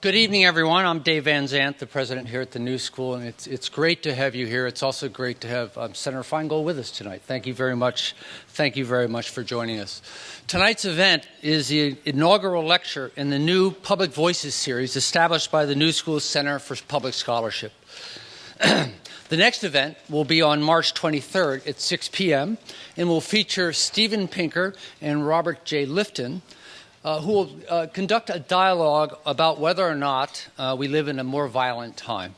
Good evening, everyone. I'm Dave Van Zandt, the president here at the New School, and it's great to have you here. It's also great to have Senator Feingold with us tonight. Thank you very much. Thank you very much for joining us. Tonight's event is the inaugural lecture in the new Public Voices series established by the New School Center for Public Scholarship. The next event will be on March 23rd at 6 p.m. and will feature Steven Pinker and Robert J. Lifton, who will conduct a dialogue about whether or not we live in a more violent time.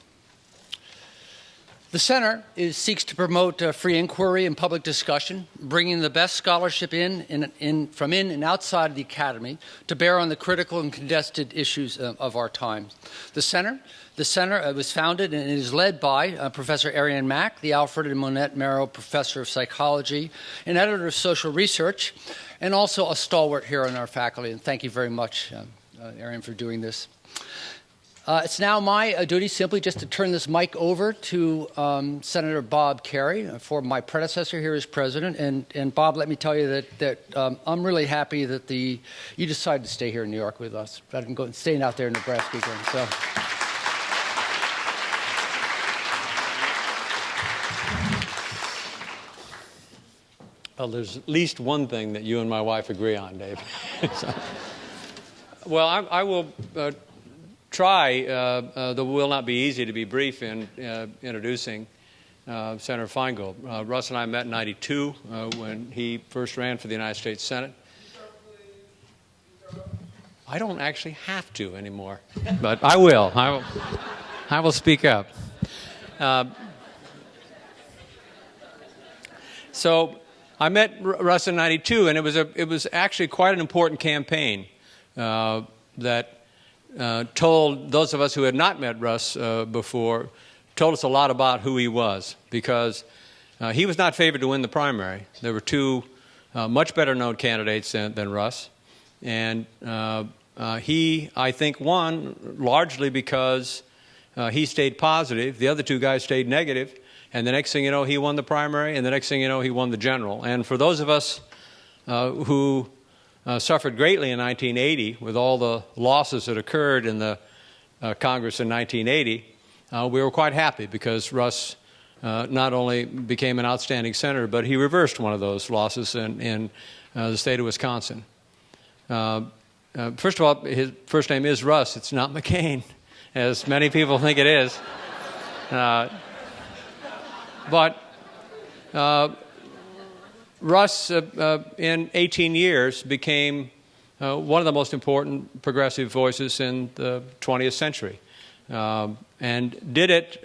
The Center seeks to promote free inquiry and public discussion, bringing the best scholarship from in and outside the academy to bear on the critical and contested issues of our time. The Center was founded and is led by Professor Ariane Mack, the Alfred and Monette Merrill Professor of Psychology and Editor of Social Research, and also a stalwart here on our faculty. And thank you very much, Ariane, for doing this. It's now my duty simply just to turn this mic over to Senator Bob Kerrey, for my predecessor here as president. And Bob, let me tell you that I'm really happy that you decided to stay here in New York with us rather than staying out there in Nebraska again. So. Well, there's at least one thing that you and my wife agree on, Dave. Well, I will try, though will not be easy to be brief in introducing Senator Feingold. Russ and I met in '92 when he first ran for the United States Senate. I don't actually have to anymore, but I will. I will speak up. So I met Russ in '92, and it was actually quite an important campaign that told those of us who had not met Russ before, told us a lot about who he was, because he was not favored to win the primary. There were two much better known candidates than Russ, and he, I think, won largely because he stayed positive. The other two guys stayed negative. And the next thing you know, he won the primary, and the next thing you know, he won the general. And for those of us who suffered greatly in 1980 with all the losses that occurred in the Congress in 1980, we were quite happy because Russ not only became an outstanding senator, but he reversed one of those losses in the state of Wisconsin. First of all, his first name is Russ. It's not McCain, as many people think it is. But Russ, in 18 years, became one of the most important progressive voices in the 20th century, and did it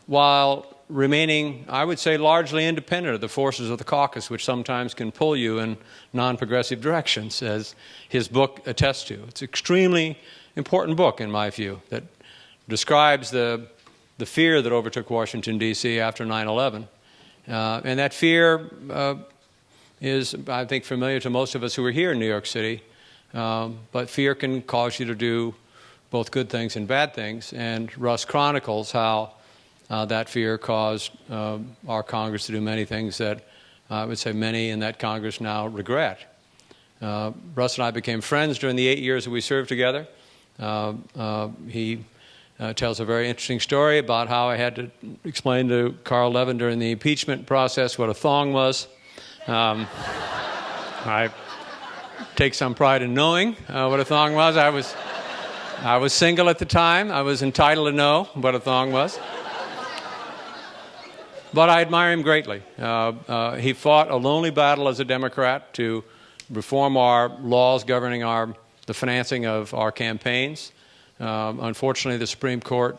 while remaining, I would say, largely independent of the forces of the caucus, which sometimes can pull you in non-progressive directions, as his book attests to. It's an extremely important book, in my view, that describes the fear that overtook Washington, D.C. after 9/11. And that fear is, I think, familiar to most of us who are here in New York City. But fear can cause you to do both good things and bad things. And Russ chronicles how that fear caused our Congress to do many things that I would say many in that Congress now regret. Russ and I became friends during the 8 years that we served together. He tells a very interesting story about how I had to explain to Carl Levin during the impeachment process what a thong was. I take some pride in knowing what a thong was. I was single at the time. I was entitled to know what a thong was. But I admire him greatly. He fought a lonely battle as a Democrat to reform our laws governing the financing of our campaigns. Unfortunately, the Supreme Court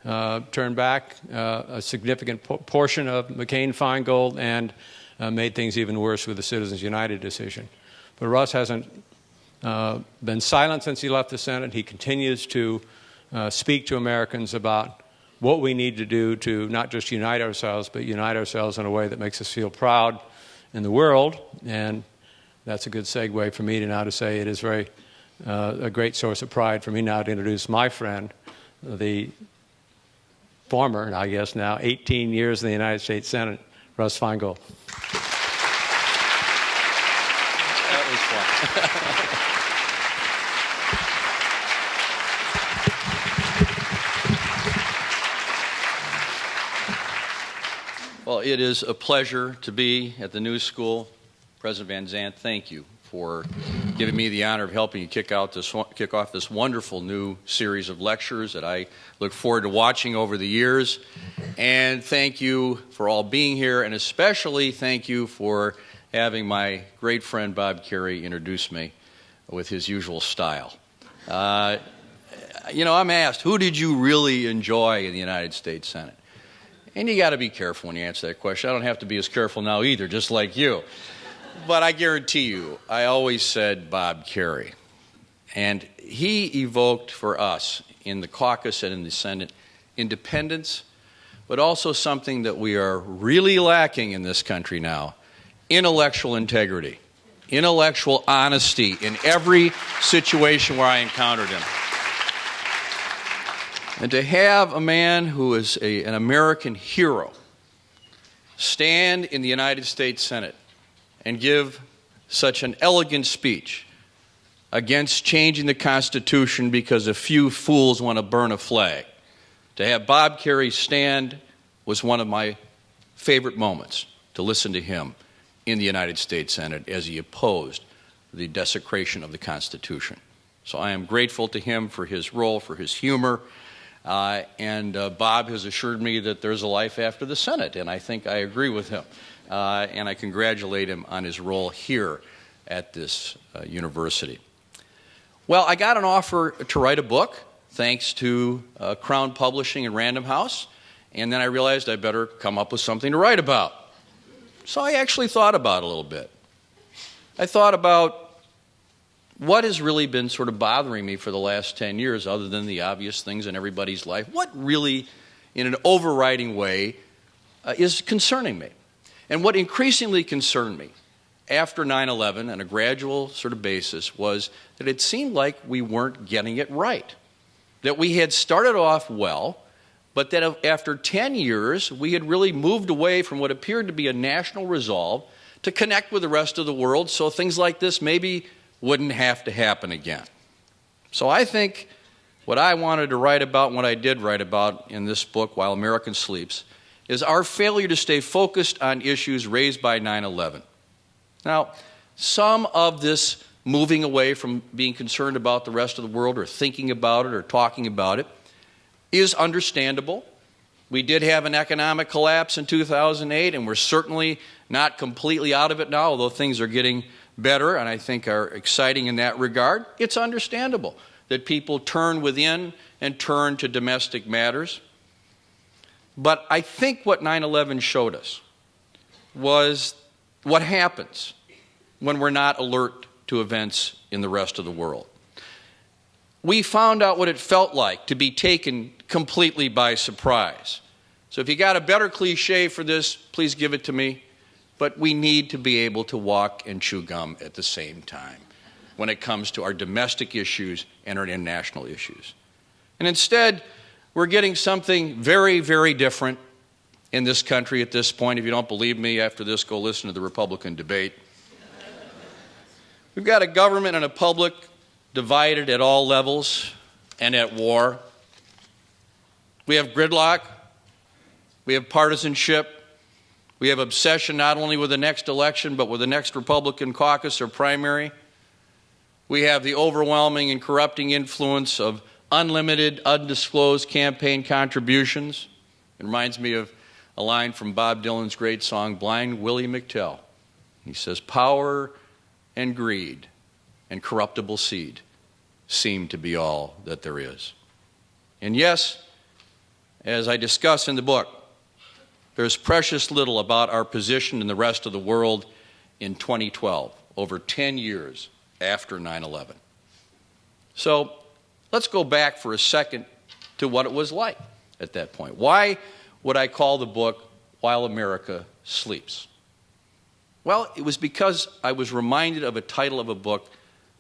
turned back a significant portion of McCain-Feingold and made things even worse with the Citizens United decision. But Russ hasn't been silent since he left the Senate. He continues to speak to Americans about what we need to do to not just unite ourselves, but unite ourselves in a way that makes us feel proud in the world. And that's a good segue for me to say it is a great source of pride for me now to introduce my friend, the former, I guess now, 18 years in the United States Senate, Russ Feingold. That was fun. Well, it is a pleasure to be at the new school. President Van Zandt, thank you for giving me the honor of helping you kick off this wonderful new series of lectures that I look forward to watching over the years. And thank you for all being here, and especially thank you for having my great friend Bob Kerrey introduce me with his usual style. You know, I'm asked, who did you really enjoy in the United States Senate? And you got to be careful when you answer that question. I don't have to be as careful now either, just like you. But I guarantee you, I always said Bob Kerrey. And he evoked for us in the caucus and in the Senate independence, but also something that we are really lacking in this country now, intellectual integrity, intellectual honesty in every situation where I encountered him. And to have a man who is an American hero stand in the United States Senate and give such an elegant speech against changing the Constitution because a few fools want to burn a flag, to have Bob Kerrey stand was one of my favorite moments, to listen to him in the United States Senate as he opposed the desecration of the Constitution. So I am grateful to him for his role, for his humor, and Bob has assured me that there's a life after the Senate, and I think I agree with him. And I congratulate him on his role here at this university. Well, I got an offer to write a book, thanks to Crown Publishing and Random House, and then I realized I better come up with something to write about. So I actually thought about it a little bit. I thought about what has really been sort of bothering me for the last 10 years, other than the obvious things in everybody's life. What really, in an overriding way, is concerning me? And what increasingly concerned me after 9/11 on a gradual sort of basis was that it seemed like we weren't getting it right. That we had started off well, but that after 10 years, we had really moved away from what appeared to be a national resolve to connect with the rest of the world so things like this maybe wouldn't have to happen again. So I think what I wanted to write about and what I did write about in this book, While America Sleeps, is our failure to stay focused on issues raised by 9/11. Now, some of this moving away from being concerned about the rest of the world or thinking about it or talking about it is understandable. We did have an economic collapse in 2008, and we're certainly not completely out of it now, although things are getting better and I think are exciting in that regard. It's understandable that people turn within and turn to domestic matters. But I think what 9/11 showed us was what happens when we're not alert to events in the rest of the world. We found out what it felt like to be taken completely by surprise. So if you got a better cliche for this, please give it to me. But we need to be able to walk and chew gum at the same time when it comes to our domestic issues and our international issues. And instead, we're getting something very, very different in this country at this point. If you don't believe me, after this, go listen to the Republican debate. We've got a government and a public divided at all levels and at war. We have gridlock. We have partisanship. We have obsession not only with the next election, but with the next Republican caucus or primary. We have the overwhelming and corrupting influence of unlimited, undisclosed campaign contributions. It reminds me of a line from Bob Dylan's great song, Blind Willie McTell. He says, power and greed and corruptible seed seem to be all that there is. And yes, as I discuss in the book, there's precious little about our position in the rest of the world in 2012, over 10 years after 9/11. So let's go back for a second to what it was like at that point. Why would I call the book While America Sleeps? Well, it was because I was reminded of a title of a book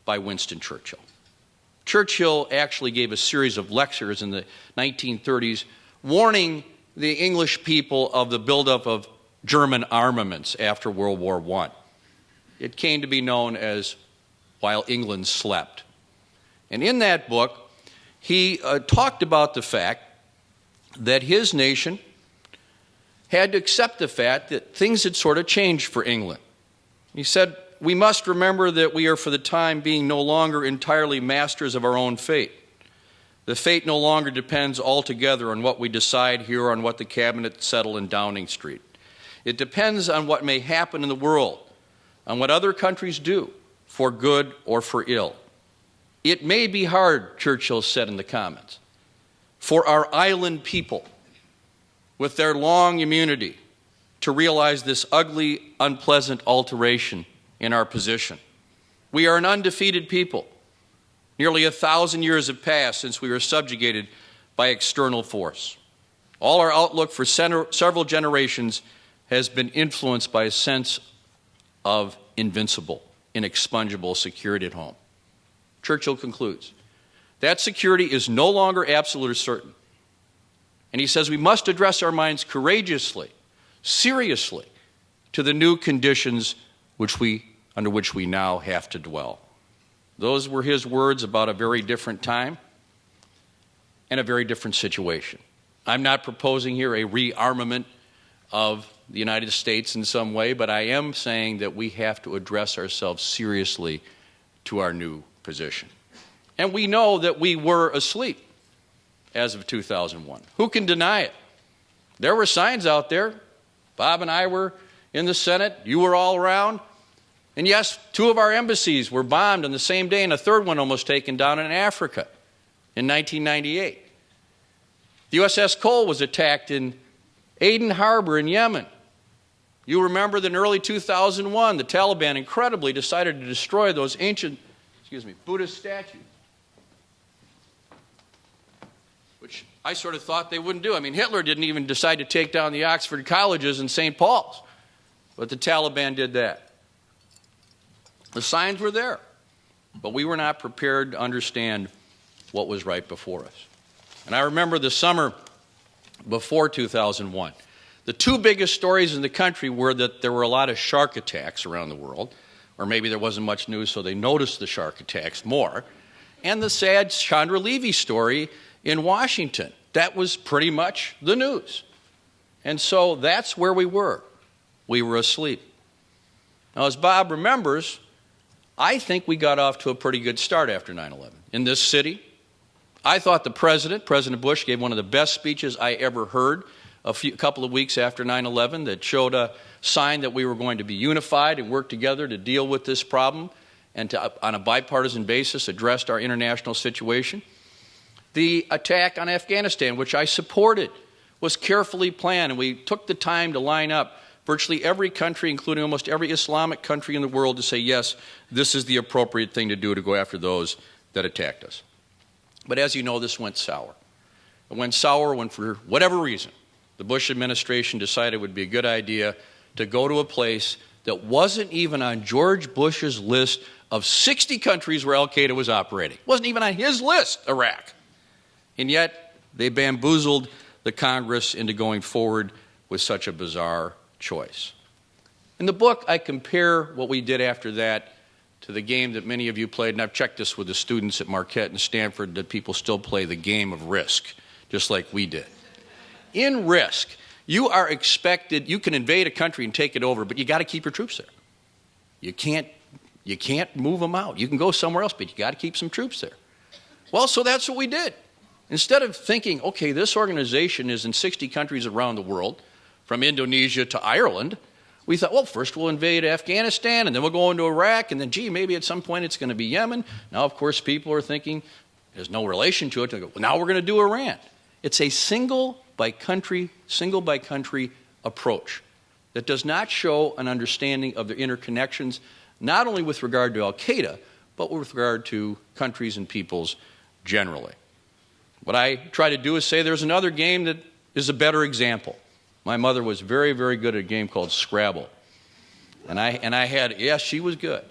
by Winston Churchill. Churchill actually gave a series of lectures in the 1930s warning the English people of the buildup of German armaments after World War I. It came to be known as While England Slept. And in that book, he talked about the fact that his nation had to accept the fact that things had sort of changed for England. He said, "We must remember that we are for the time being no longer entirely masters of our own fate. The fate no longer depends altogether on what we decide here or on what the cabinet settle in Downing Street. It depends on what may happen in the world, on what other countries do, for good or for ill. It may be hard," Churchill said in the comments, "for our island people, with their long immunity, to realize this ugly, unpleasant alteration in our position. We are an undefeated people. Nearly 1,000 years have passed since we were subjugated by external force. All our outlook for several generations has been influenced by a sense of invincible, inexpugnable security at home." Churchill concludes, that security is no longer absolute or certain. And he says we must address our minds courageously, seriously, to the new conditions under which we now have to dwell. Those were his words about a very different time and a very different situation. I'm not proposing here a rearmament of the United States in some way, but I am saying that we have to address ourselves seriously to our new position. And we know that we were asleep as of 2001. Who can deny it? There were signs out there. Bob and I were in the Senate. You were all around. And yes, 2 of our embassies were bombed on the same day and a third one almost taken down in Africa in 1998. The USS Cole was attacked in Aden Harbor in Yemen. You remember that in early 2001, the Taliban incredibly decided to destroy those ancient, Buddhist statues, which I sort of thought they wouldn't do. I mean, Hitler didn't even decide to take down the Oxford colleges and St. Paul's, but the Taliban did that. The signs were there, but we were not prepared to understand what was right before us. And I remember the summer before 2001. The 2 biggest stories in the country were that there were a lot of shark attacks around the world, or maybe there wasn't much news, so they noticed the shark attacks more, and the sad Chandra Levy story in Washington. That was pretty much the news. And so that's where we were. We were asleep. Now, as Bob remembers, I think we got off to a pretty good start after 9/11. In this city, I thought President Bush, gave one of the best speeches I ever heard a couple of weeks after 9/11 that showed a sign that we were going to be unified and work together to deal with this problem and to, on a bipartisan basis, address our international situation. The attack on Afghanistan, which I supported, was carefully planned, and we took the time to line up virtually every country, including almost every Islamic country in the world, to say, yes, this is the appropriate thing to do to go after those that attacked us. But as you know, this went sour. It went sour when, for whatever reason, the Bush administration decided it would be a good idea to go to a place that wasn't even on George Bush's list of 60 countries where al-Qaeda was operating. It wasn't even on his list, Iraq. And yet, they bamboozled the Congress into going forward with such a bizarre choice. In the book, I compare what we did after that to the game that many of you played, and I've checked this with the students at Marquette and Stanford, that people still play the game of Risk, just like we did. In Risk, you are expected, you can invade a country and take it over, but you got to keep your troops there. You can't move them out. You can go somewhere else, but you got to keep some troops there. Well, so that's what we did. Instead of thinking, okay, this organization is in 60 countries around the world, from Indonesia to Ireland, we thought, well, first we'll invade Afghanistan, and then we'll go into Iraq, and then, gee, maybe at some point it's going to be Yemen. Now, of course, people are thinking there's no relation to it. They go, well, now we're going to do Iran. It's a single by country approach that does not show an understanding of the interconnections, not only with regard to al-Qaeda, but with regard to countries and peoples generally. What I try to do is say there's another game that is a better example. My mother was very, very good at a game called Scrabble. And I had, yes, she was good.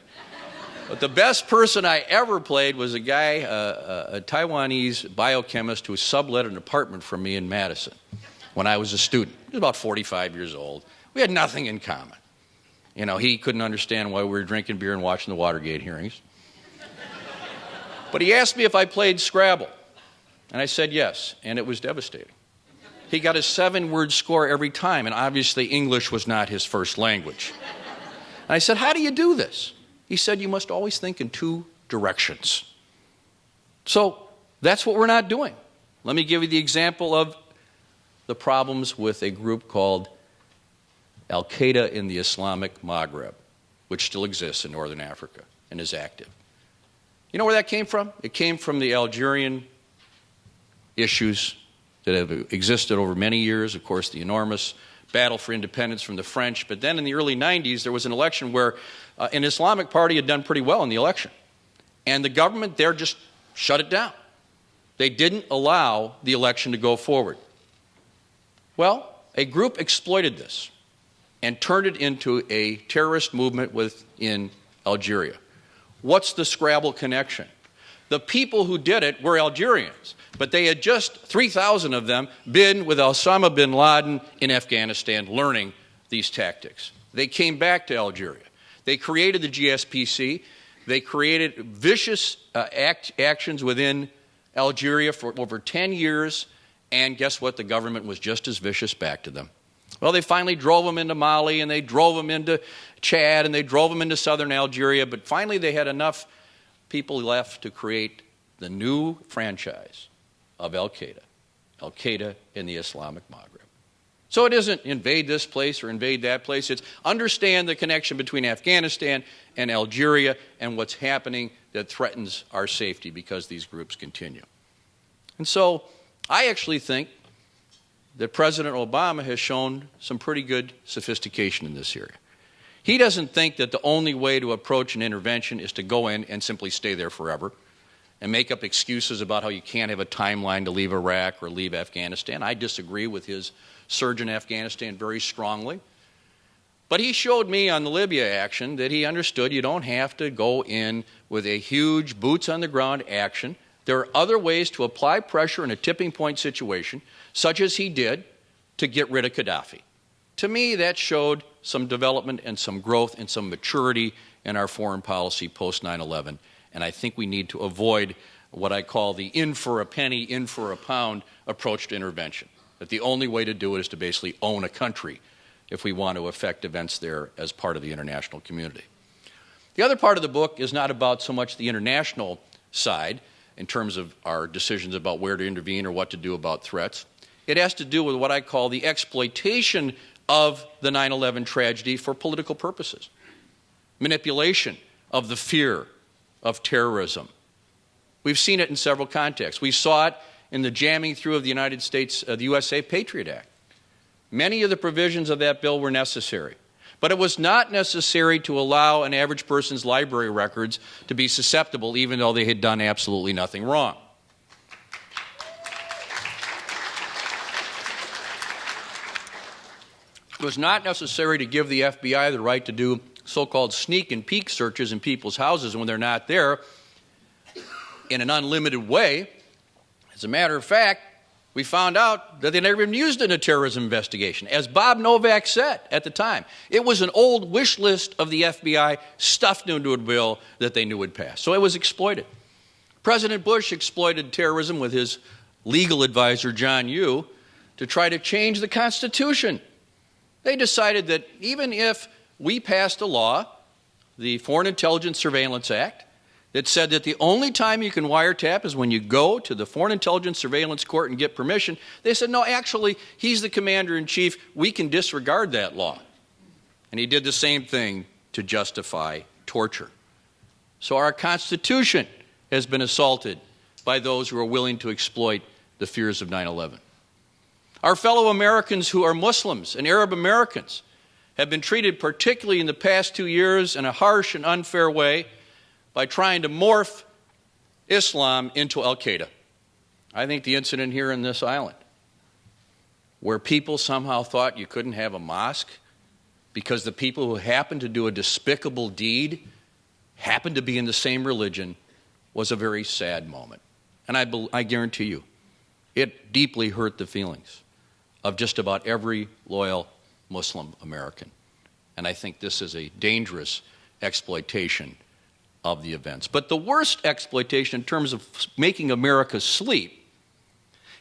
But the best person I ever played was a guy, a Taiwanese biochemist who sublet an apartment from me in Madison when I was a student. He was about 45 years old. We had nothing in common. You know, he couldn't understand why we were drinking beer and watching the Watergate hearings. But he asked me if I played Scrabble. And I said yes, and it was devastating. He got a 7-word score every time, and obviously English was not his first language. And I said, how do you do this? He said, you must always think in 2 directions. So that's what we're not doing. Let me give you the example of the problems with a group called Al-Qaeda in the Islamic Maghreb, which still exists in northern Africa and is active. You know where that came from? It came from the Algerian issues that have existed over many years, of course, the enormous battle for independence from the French. But then in the early 90s, there was an election where an Islamic party had done pretty well in the election. And the government there just shut it down. They didn't allow the election to go forward. Well, a group exploited this and turned it into a terrorist movement within Algeria. What's the Scrabble connection? The people who did it were Algerians, but they had just 3,000 of them been with Osama bin Laden in Afghanistan learning these tactics. They came back to Algeria. They created the GSPC. They created vicious actions within Algeria for over 10 years, and guess what? The government was just as vicious back to them. Well, they finally drove them into Mali, and they drove them into Chad, and they drove them into southern Algeria, but finally they had enough people left to create the new franchise of Al-Qaeda in the Islamic Maghreb. So it isn't invade this place or invade that place. It's understand the connection between Afghanistan and Algeria and what's happening that threatens our safety because these groups continue. And so I actually think that President Obama has shown some pretty good sophistication in this area. He doesn't think that the only way to approach an intervention is to go in and simply stay there forever and make up excuses about how you can't have a timeline to leave Iraq or leave Afghanistan. I disagree with his surge in Afghanistan very strongly. But he showed me on the Libya action that he understood you don't have to go in with a huge boots-on-the-ground action. There are other ways to apply pressure in a tipping point situation, such as he did to get rid of Gaddafi. To me, that showed some development and some growth and some maturity in our foreign policy post 9/11. And I think we need to avoid what I call the in for a penny, in for a pound approach to intervention. That the only way to do it is to basically own a country if we want to affect events there as part of the international community. The other part of the book is not about so much the international side in terms of our decisions about where to intervene or what to do about threats. It has to do with what I call the exploitation of the 9/11 tragedy for political purposes. Manipulation of the fear of terrorism. We've seen it in several contexts. We saw it in the jamming through of the the USA Patriot Act. Many of the provisions of that bill were necessary, but it was not necessary to allow an average person's library records to be susceptible even though they had done absolutely nothing wrong. It was not necessary to give the FBI the right to do so-called sneak and peek searches in people's houses when they're not there in an unlimited way. As a matter of fact, we found out that they never even used it in a terrorism investigation. As Bob Novak said at the time, it was an old wish list of the FBI stuffed into a bill that they knew would pass. So it was exploited. President Bush exploited terrorism with his legal advisor, John Yoo, to try to change the Constitution. They decided that even if we passed a law, the Foreign Intelligence Surveillance Act, that said that the only time you can wiretap is when you go to the Foreign Intelligence Surveillance Court and get permission. They said, no, actually, he's the commander-in-chief. We can disregard that law. And he did the same thing to justify torture. So our Constitution has been assaulted by those who are willing to exploit the fears of 9/11. Our fellow Americans who are Muslims and Arab Americans have been treated, particularly in the past 2 years, in a harsh and unfair way by trying to morph Islam into Al-Qaeda. I think the incident here in this island, where people somehow thought you couldn't have a mosque because the people who happened to do a despicable deed happened to be in the same religion, was a very sad moment. And I guarantee you, it deeply hurt the feelings of just about every loyal Muslim American. And I think this is a dangerous exploitation of the events. But the worst exploitation in terms of making America sleep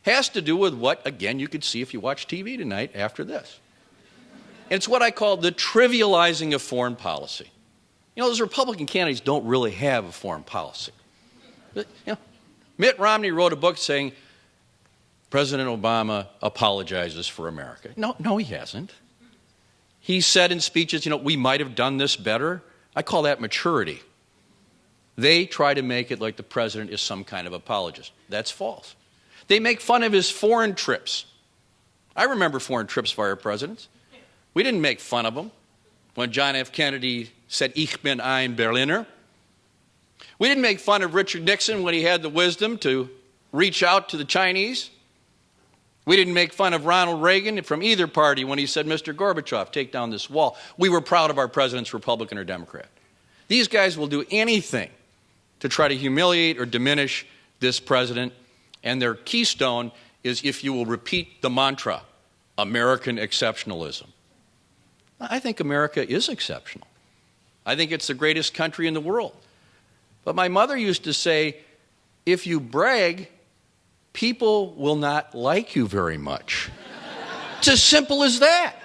has to do with what, again, you could see if you watch TV tonight after this. It's what I call the trivializing of foreign policy. You know, those Republican candidates don't really have a foreign policy. But, you know, Mitt Romney wrote a book saying President Obama apologizes for America. No, he hasn't. He said in speeches, you know, we might have done this better. I call that maturity. They try to make it like the president is some kind of apologist. That's false. They make fun of his foreign trips. I remember foreign trips by our presidents. We didn't make fun of them. When John F. Kennedy said, "Ich bin ein Berliner." We didn't make fun of Richard Nixon when he had the wisdom to reach out to the Chinese. We didn't make fun of Ronald Reagan from either party when he said, "Mr. Gorbachev, take down this wall." We were proud of our presidents, Republican or Democrat. These guys will do anything to try to humiliate or diminish this president, and their keystone is if you will repeat the mantra, American exceptionalism. I think America is exceptional. I think it's the greatest country in the world. But my mother used to say, if you brag, people will not like you very much. It's as simple as that.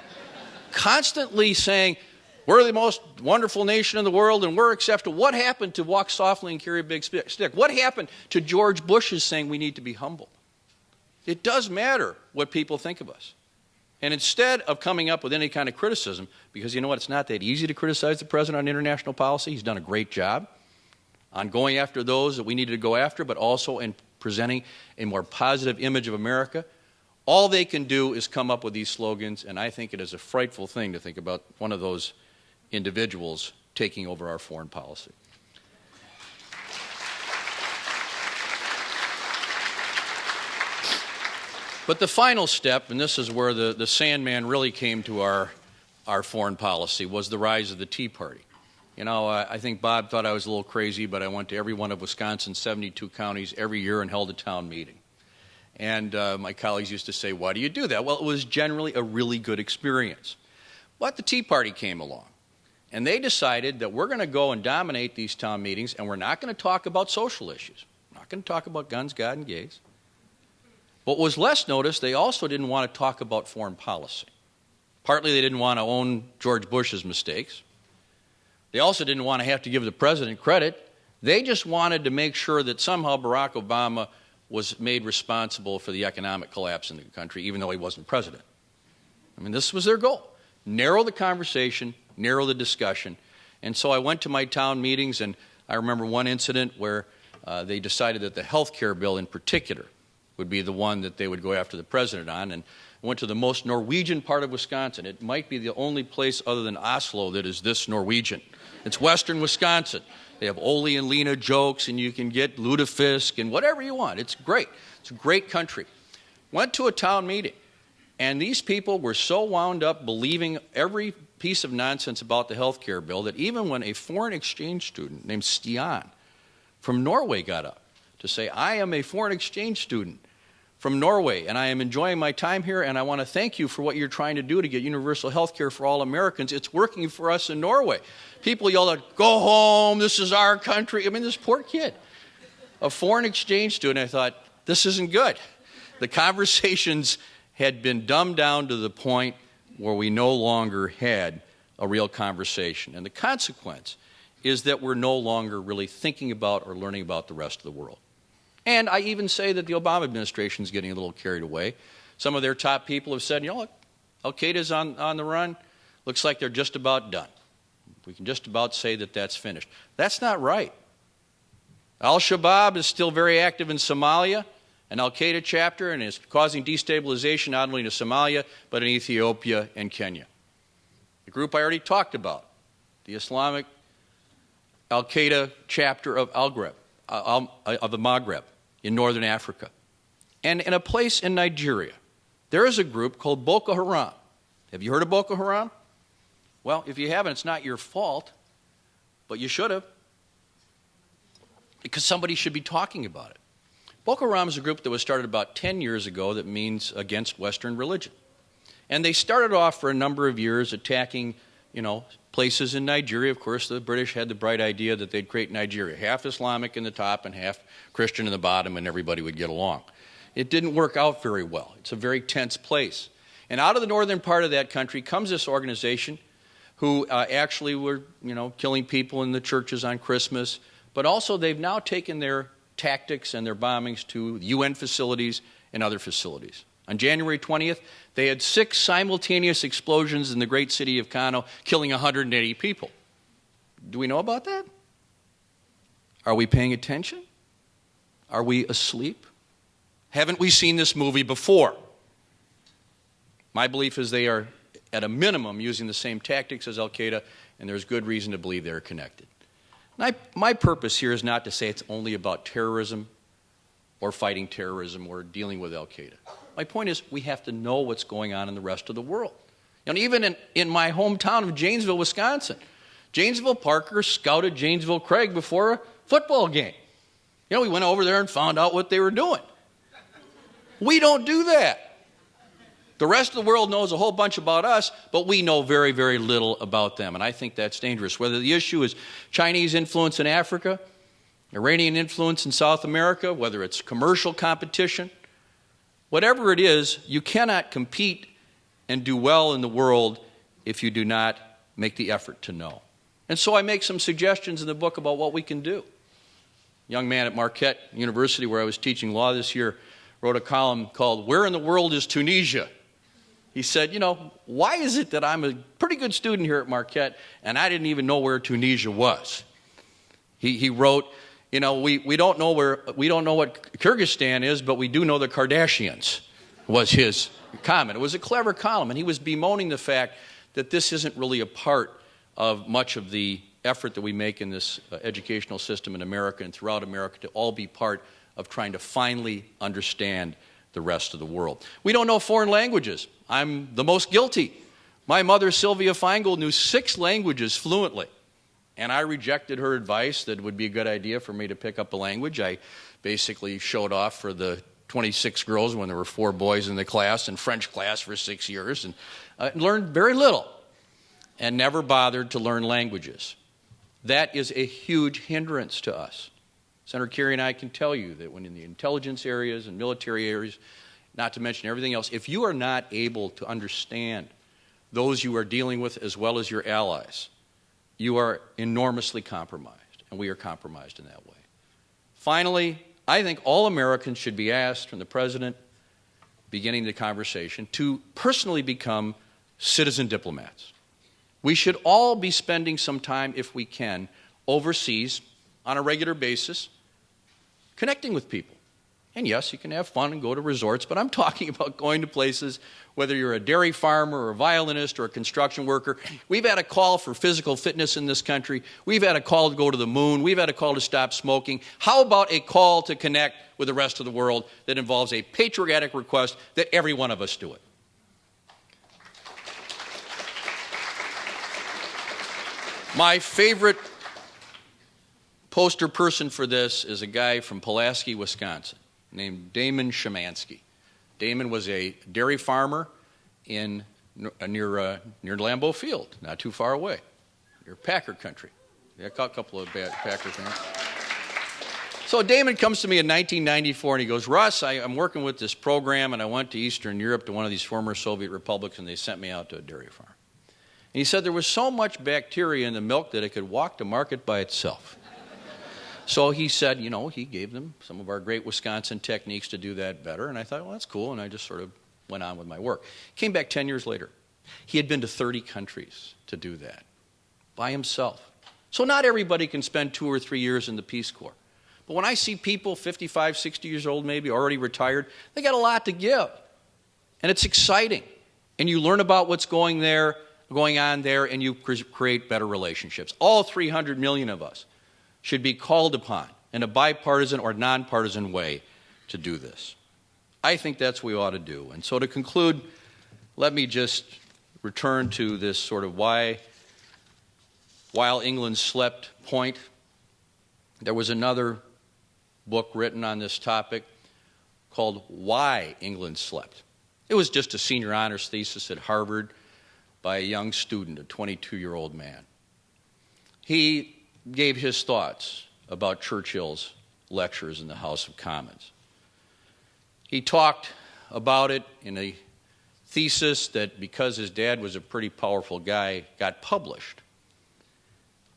Constantly saying, we're the most wonderful nation in the world and we're exceptional. What happened to walk softly and carry a big stick? What happened to George Bush's saying we need to be humble? It does matter what people think of us. And instead of coming up with any kind of criticism, because you know what, it's not that easy to criticize the president on international policy. He's done a great job on going after those that we needed to go after, but also in presenting a more positive image of America. All they can do is come up with these slogans, and I think it is a frightful thing to think about one of those individuals taking over our foreign policy. But the final step, and this is where the Sandman really came to our foreign policy, was the rise of the Tea Party. You know, I think Bob thought I was a little crazy, but I went to every one of Wisconsin's 72 counties every year and held a town meeting. And my colleagues used to say, why do you do that? Well, it was generally a really good experience. But the Tea Party came along, and they decided that we're going to go and dominate these town meetings, and we're not going to talk about social issues. We're not going to talk about guns, God, and gays. What was less noticed, they also didn't want to talk about foreign policy. Partly they didn't want to own George Bush's mistakes. They also didn't want to have to give the president credit. They just wanted to make sure that somehow Barack Obama was made responsible for the economic collapse in the country, even though he wasn't president. I mean, this was their goal. Narrow the conversation, narrow the discussion. And so I went to my town meetings, and I remember one incident where they decided that the health care bill in particular would be the one that they would go after the president on. And I went to the most Norwegian part of Wisconsin. It might be the only place other than Oslo that is this Norwegian. It's western Wisconsin. They have Ole and Lena jokes, and you can get lutefisk and whatever you want. It's great. It's a great country. Went to a town meeting, and these people were so wound up believing every piece of nonsense about the health care bill that even when a foreign exchange student named Stian from Norway got up to say, I am a foreign exchange student from Norway, and I am enjoying my time here, and I want to thank you for what you're trying to do to get universal health care for all Americans. It's working for us in Norway. People yelled out, go home, this is our country. I mean, this poor kid, a foreign exchange student. I thought, this isn't good. The conversations had been dumbed down to the point where we no longer had a real conversation. And the consequence is that we're no longer really thinking about or learning about the rest of the world. And I even say that the Obama administration is getting a little carried away. Some of their top people have said, you know what, Al-Qaeda's on the run. Looks like they're just about done. We can just about say that that's finished. That's not right. Al-Shabaab is still very active in Somalia, an Al-Qaeda chapter, and is causing destabilization not only to Somalia, but in Ethiopia and Kenya. The group I already talked about, the Islamic Al-Qaeda chapter of the Maghreb in northern Africa. And in a place in Nigeria, there is a group called Boko Haram. Have you heard of Boko Haram? Well, if you haven't, it's not your fault, but you should have, because somebody should be talking about it. Boko Haram is a group that was started about 10 years ago that means against Western religion. And they started off for a number of years attacking, places in Nigeria. Of course, the British had the bright idea that they'd create Nigeria, half Islamic in the top and half Christian in the bottom, and everybody would get along. it didn't work out very well. It's a very tense place. And out of the northern part of that country comes this organization who actually were, killing people in the churches on Christmas, but also they've now taken their tactics and their bombings to UN facilities and other facilities. On January 20th, they had 6 simultaneous explosions in the great city of Kano, killing 180 people. Do we know about that? Are we paying attention? Are we asleep? Haven't we seen this movie before? My belief is they are, at a minimum, using the same tactics as al-Qaeda, and there's good reason to believe they're connected. My purpose here is not to say it's only about terrorism or fighting terrorism or dealing with al-Qaeda. My point is we have to know what's going on in the rest of the world. And even in my hometown of Janesville, Wisconsin, Janesville Parker scouted Janesville Craig before a football game. We went over there and found out what they were doing. We don't do that. The rest of the world knows a whole bunch about us, but we know very, very little about them. And I think that's dangerous. Whether the issue is Chinese influence in Africa, Iranian influence in South America, whether it's commercial competition, whatever it is, you cannot compete and do well in the world if you do not make the effort to know. And so I make some suggestions in the book about what we can do. A young man at Marquette University, where I was teaching law this year, wrote a column called "Where in the World is Tunisia?" He said, why is it that I'm a pretty good student here at Marquette and I didn't even know where Tunisia was? He wrote, we don't know what Kyrgyzstan is, but we do know the Kardashians, was his comment. It was a clever column, and he was bemoaning the fact that this isn't really a part of much of the effort that we make in this educational system in America and throughout America to all be part of trying to finally understand the rest of the world. We don't know foreign languages. I'm the most guilty. My mother, Sylvia Feingold, knew 6 languages fluently, and I rejected her advice that it would be a good idea for me to pick up a language. I basically showed off for the 26 girls when there were 4 boys in the class, in French class for 6 years, and learned very little and never bothered to learn languages. That is a huge hindrance to us. Senator Kerrey and I can tell you that when in the intelligence areas and military areas, not to mention everything else, if you are not able to understand those you are dealing with as well as your allies, you are enormously compromised, and we are compromised in that way. Finally, I think all Americans should be asked from the President, beginning the conversation, to personally become citizen diplomats. We should all be spending some time, if we can, overseas on a regular basis, connecting with people. And yes, you can have fun and go to resorts, but I'm talking about going to places, whether you're a dairy farmer or a violinist or a construction worker. We've had a call for physical fitness in this country. We've had a call to go to the moon. We've had a call to stop smoking. How about a call to connect with the rest of the world that involves a patriotic request that every one of us do it? My favorite poster person for this is a guy from Pulaski, Wisconsin, named Damon Szymanski. Damon was a dairy farmer near Lambeau Field, not too far away, near Packer country. Yeah, a couple of bad Packer fans. So Damon comes to me in 1994 and he goes, Russ, I'm working with this program and I went to Eastern Europe to one of these former Soviet republics and they sent me out to a dairy farm. And he said there was so much bacteria in the milk that it could walk to market by itself. So he said, he gave them some of our great Wisconsin techniques to do that better. And I thought, well, that's cool. And I just sort of went on with my work. Came back 10 years later. He had been to 30 countries to do that by himself. So not everybody can spend 2 or 3 years in the Peace Corps. But when I see people 55, 60 years old maybe, already retired, they got a lot to give. And it's exciting. And you learn about what's going on there, and you create better relationships. All 300 million of us should be called upon in a bipartisan or nonpartisan way to do this. I think that's what we ought to do. And so to conclude, let me just return to this sort of while England slept point. There was another book written on this topic called Why England Slept. It was just a senior honors thesis at Harvard by a young student, a 22-year-old man. He gave his thoughts about Churchill's lectures in the House of Commons. He talked about it in a thesis that, because his dad was a pretty powerful guy, got published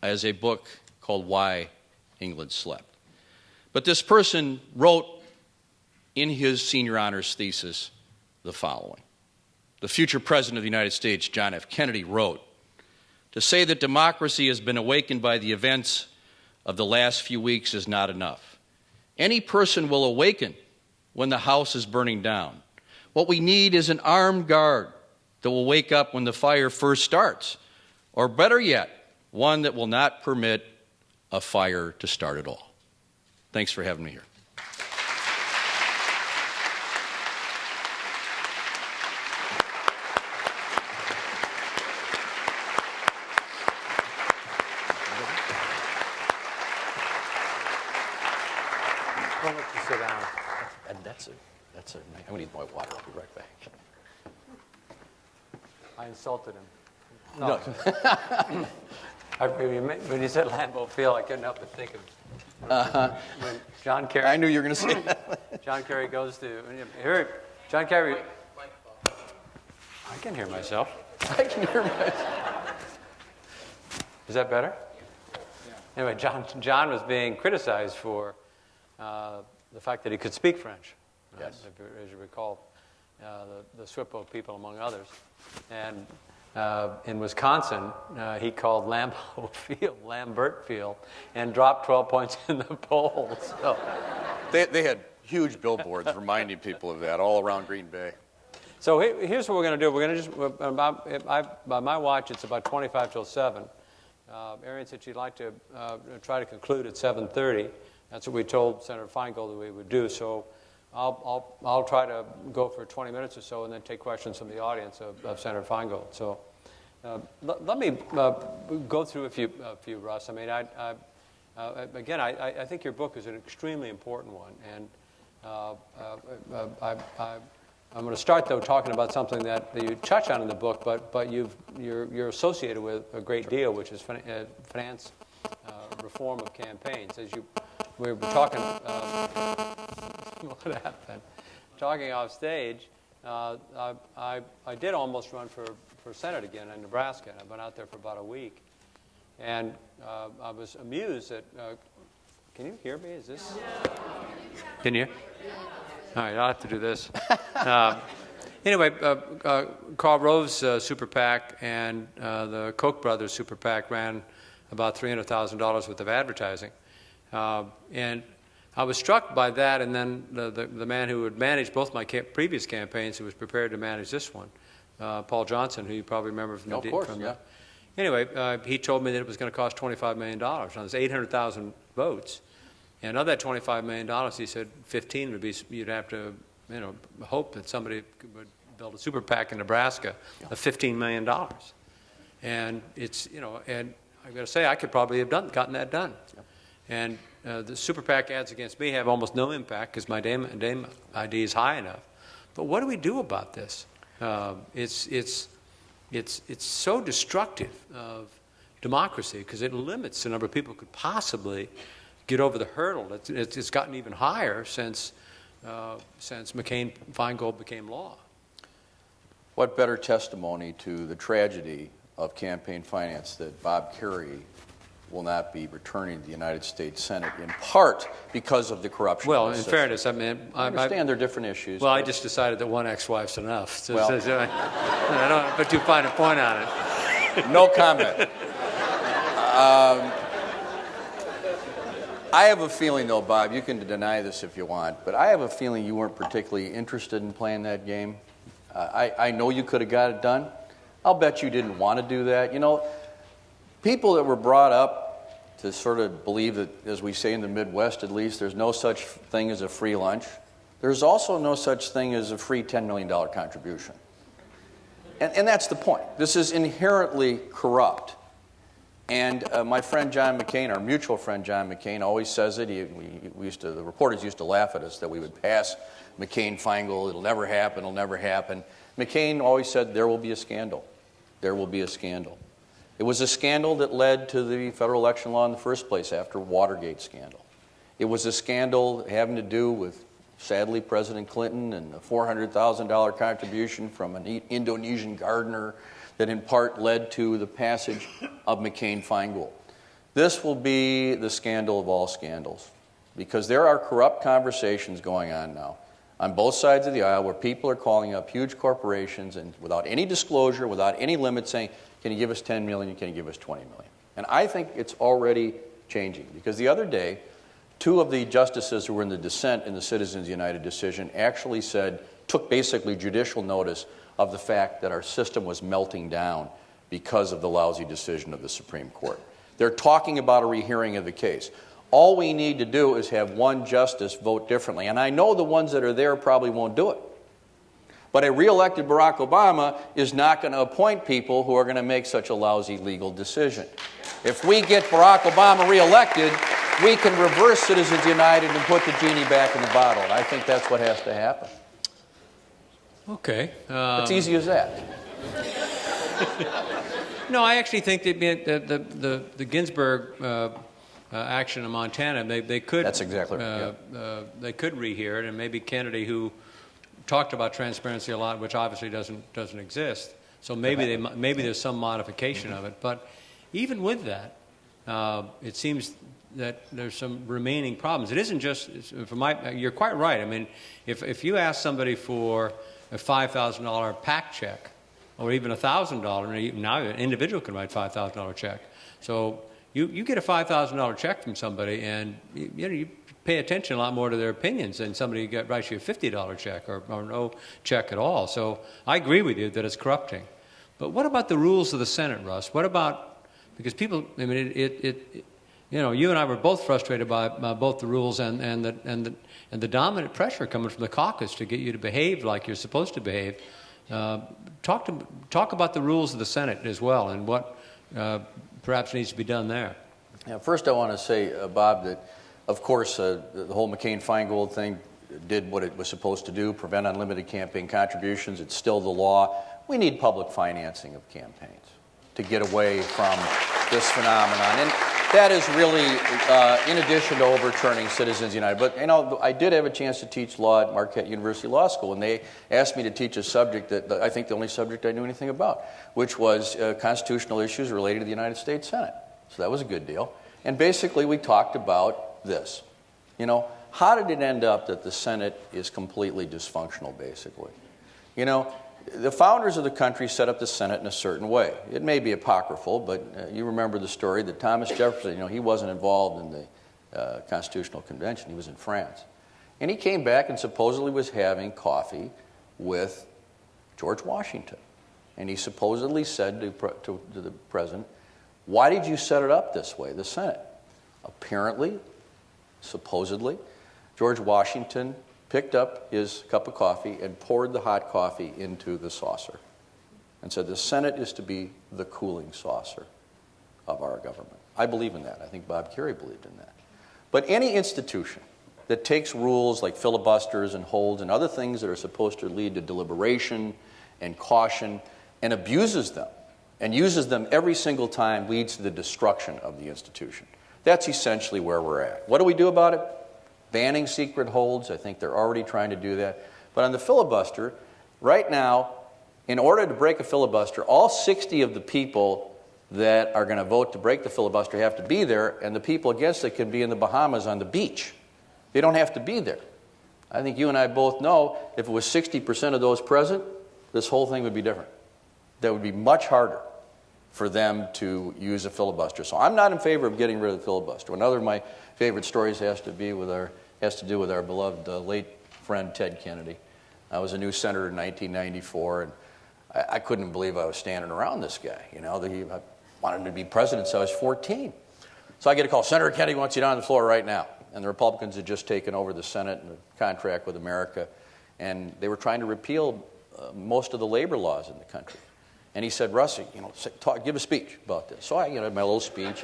as a book called Why England Slept. But this person wrote in his senior honors thesis the following. The future president of the United States, John F. Kennedy, wrote, "To say that democracy has been awakened by the events of the last few weeks is not enough. Any person will awaken when the house is burning down. What we need is an armed guard that will wake up when the fire first starts, or better yet, one that will not permit a fire to start at all." Thanks for having me here. I'll let you sit down. I'm going to need my water. I'll be right back. I insulted him. No. When you said Lambeau Field, I couldn't help but think of when John Kerry. I knew you were going to say that. John Kerry goes to John Kerry. I can hear myself. I can hear myself. Is that better? Yeah. Anyway, John was being criticized for the fact that he could speak French. Yes. As you recall, the Swippo people, among others. And in Wisconsin, he called Lambeau Field Lambert Field and dropped 12 points in the polls. So. They had huge billboards reminding people of that all around Green Bay. So here's what we're going to do. We're going to just, by my watch, it's about 25 till 7. Arian said she'd like to try to conclude at 7:30. That's what we told Senator Feingold that we would do. So I'll try to go for 20 minutes or so and then take questions from the audience of Senator Feingold. So let me go through a few, Russ. I mean, again, I think your book is an extremely important one, and I'm going to start, though, talking about something that you touch on in the book, but you're associated with a great deal, which is finance reform of campaigns. As we were talking, what happened? Talking off stage, I did almost run for Senate again in Nebraska, and I've been out there for about a week. And I was amused that, can you hear me? Is this? Can you? All right, I'll have to do this. Anyway, Karl Rove's Super PAC and the Koch brothers Super PAC ran about $300,000 worth of advertising. And I was struck by that, and then the man who had managed both my previous campaigns, who was prepared to manage this one, Paul Johnson, who you probably remember from Anyway, he told me that it was going to cost $25 million. Now, there's 800,000 votes. And of that $25 million, he said 15 would be, you'd have to, hope that somebody would build a super PAC in Nebraska of $15 million. And it's, and I've got to say, I could probably have gotten that done. Yep. And the super PAC ads against me have almost no impact because my name ID is high enough. But what do we do about this? It's so destructive of democracy because it limits the number of people who could possibly get over the hurdle. It's gotten even higher since McCain-Feingold became law. What better testimony to the tragedy of campaign finance that Bob Kerrey will not be returning to the United States Senate, in part because of the corruption. Well, in fairness, I mean, I understand they're different issues. Well, I just decided that one ex-wife's enough. So I don't put too fine a point on it. No comment. I have a feeling, though, Bob, you can deny this if you want, but I have a feeling you weren't particularly interested in playing that game. I know you could have got it done. I'll bet you didn't want to do that. People that were brought up to sort of believe that, as we say in the Midwest at least, there's no such thing as a free lunch. There's also no such thing as a free $10 million contribution. And that's the point. This is inherently corrupt. And my friend John McCain, our mutual friend John McCain, always says it. The reporters used to laugh at us that we would pass McCain-Feingold. It'll never happen. It'll never happen. McCain always said there will be a scandal. There will be a scandal. It was a scandal that led to the federal election law in the first place after Watergate scandal. It was a scandal having to do with sadly, President Clinton, and a $400,000 contribution from an Indonesian gardener that in part led to the passage of McCain-Feingold. This will be the scandal of all scandals, because there are corrupt conversations going on now on both sides of the aisle where people are calling up huge corporations and without any disclosure, without any limit, saying, can you give us 10 million, can you give us 20 million? And I think it's already changing, because the other day, two of the justices who were in the dissent in the Citizens United decision actually took basically judicial notice of the fact that our system was melting down because of the lousy decision of the Supreme Court. They're talking about a rehearing of the case. All we need to do is have one justice vote differently. And I know the ones that are there probably won't do it. But a re-elected Barack Obama is not going to appoint people who are going to make such a lousy legal decision. If we get Barack Obama re-elected, we can reverse Citizens United and put the genie back in the bottle. And I think that's what has to happen. Okay. It's easy as that. No, I actually think that the Ginsburg action in Montana, they could. That's exactly right. Yeah. They could rehear it, and maybe Kennedy, who talked about transparency a lot, which obviously doesn't exist. So maybe there's some modification of it. But even with that, it seems that there's some remaining problems. It isn't just you're quite right. I mean, if you ask somebody for a $5,000 PAC check, or even $1,000, now an individual can write a $5,000 check. So you get a $5,000 check from somebody, and you pay attention a lot more to their opinions than somebody who writes you a $50 check or no check at all. So I agree with you that it's corrupting. But what about the rules of the Senate, Russ? What about, because people, I mean, you and I were both frustrated by both the rules and the dominant pressure coming from the caucus to get you to behave like you're supposed to behave. Talk about the rules of the Senate as well, and what perhaps needs to be done there. Yeah, first I want to say, Bob, that of course the whole McCain-Feingold thing did what it was supposed to do, prevent unlimited campaign contributions. It's still the law. We need public financing of campaigns to get away from this phenomenon. And that is really in addition to overturning Citizens United. But, I did have a chance to teach law at Marquette University Law School, and they asked me to teach a subject that I think the only subject I knew anything about, which was constitutional issues related to the United States Senate. So that was a good deal. And basically we talked about this. How did it end up that the Senate is completely dysfunctional, basically? The founders of the country set up the Senate in a certain way. It may be apocryphal, but you remember the story that Thomas Jefferson, he wasn't involved in the Constitutional Convention. He was in France. And he came back and supposedly was having coffee with George Washington. And he supposedly said to the president, why did you set it up this way, the Senate? Apparently, supposedly, George Washington picked up his cup of coffee and poured the hot coffee into the saucer and said the Senate is to be the cooling saucer of our government. I believe in that. I think Bob Kerrey believed in that. But any institution that takes rules like filibusters and holds and other things that are supposed to lead to deliberation and caution and abuses them and uses them every single time leads to the destruction of the institution. That's essentially where we're at. What do we do about it? Banning secret holds. I think they're already trying to do that. But on the filibuster, right now, in order to break a filibuster, all 60 of the people that are going to vote to break the filibuster have to be there, and the people against it can be in the Bahamas on the beach. They don't have to be there. I think you and I both know if it was 60% of those present, this whole thing would be different. That would be much harder for them to use a filibuster. So I'm not in favor of getting rid of the filibuster. Another of my favorite stories has to do with our beloved late friend Ted Kennedy. I was a new senator in 1994, and I couldn't believe I was standing around this guy. I wanted him to be president since I was 14. So I get a call, Senator Kennedy wants you down on the floor right now. And the Republicans had just taken over the Senate and the contract with America, and they were trying to repeal most of the labor laws in the country. And he said, Rusty, give a speech about this. So I had my little speech,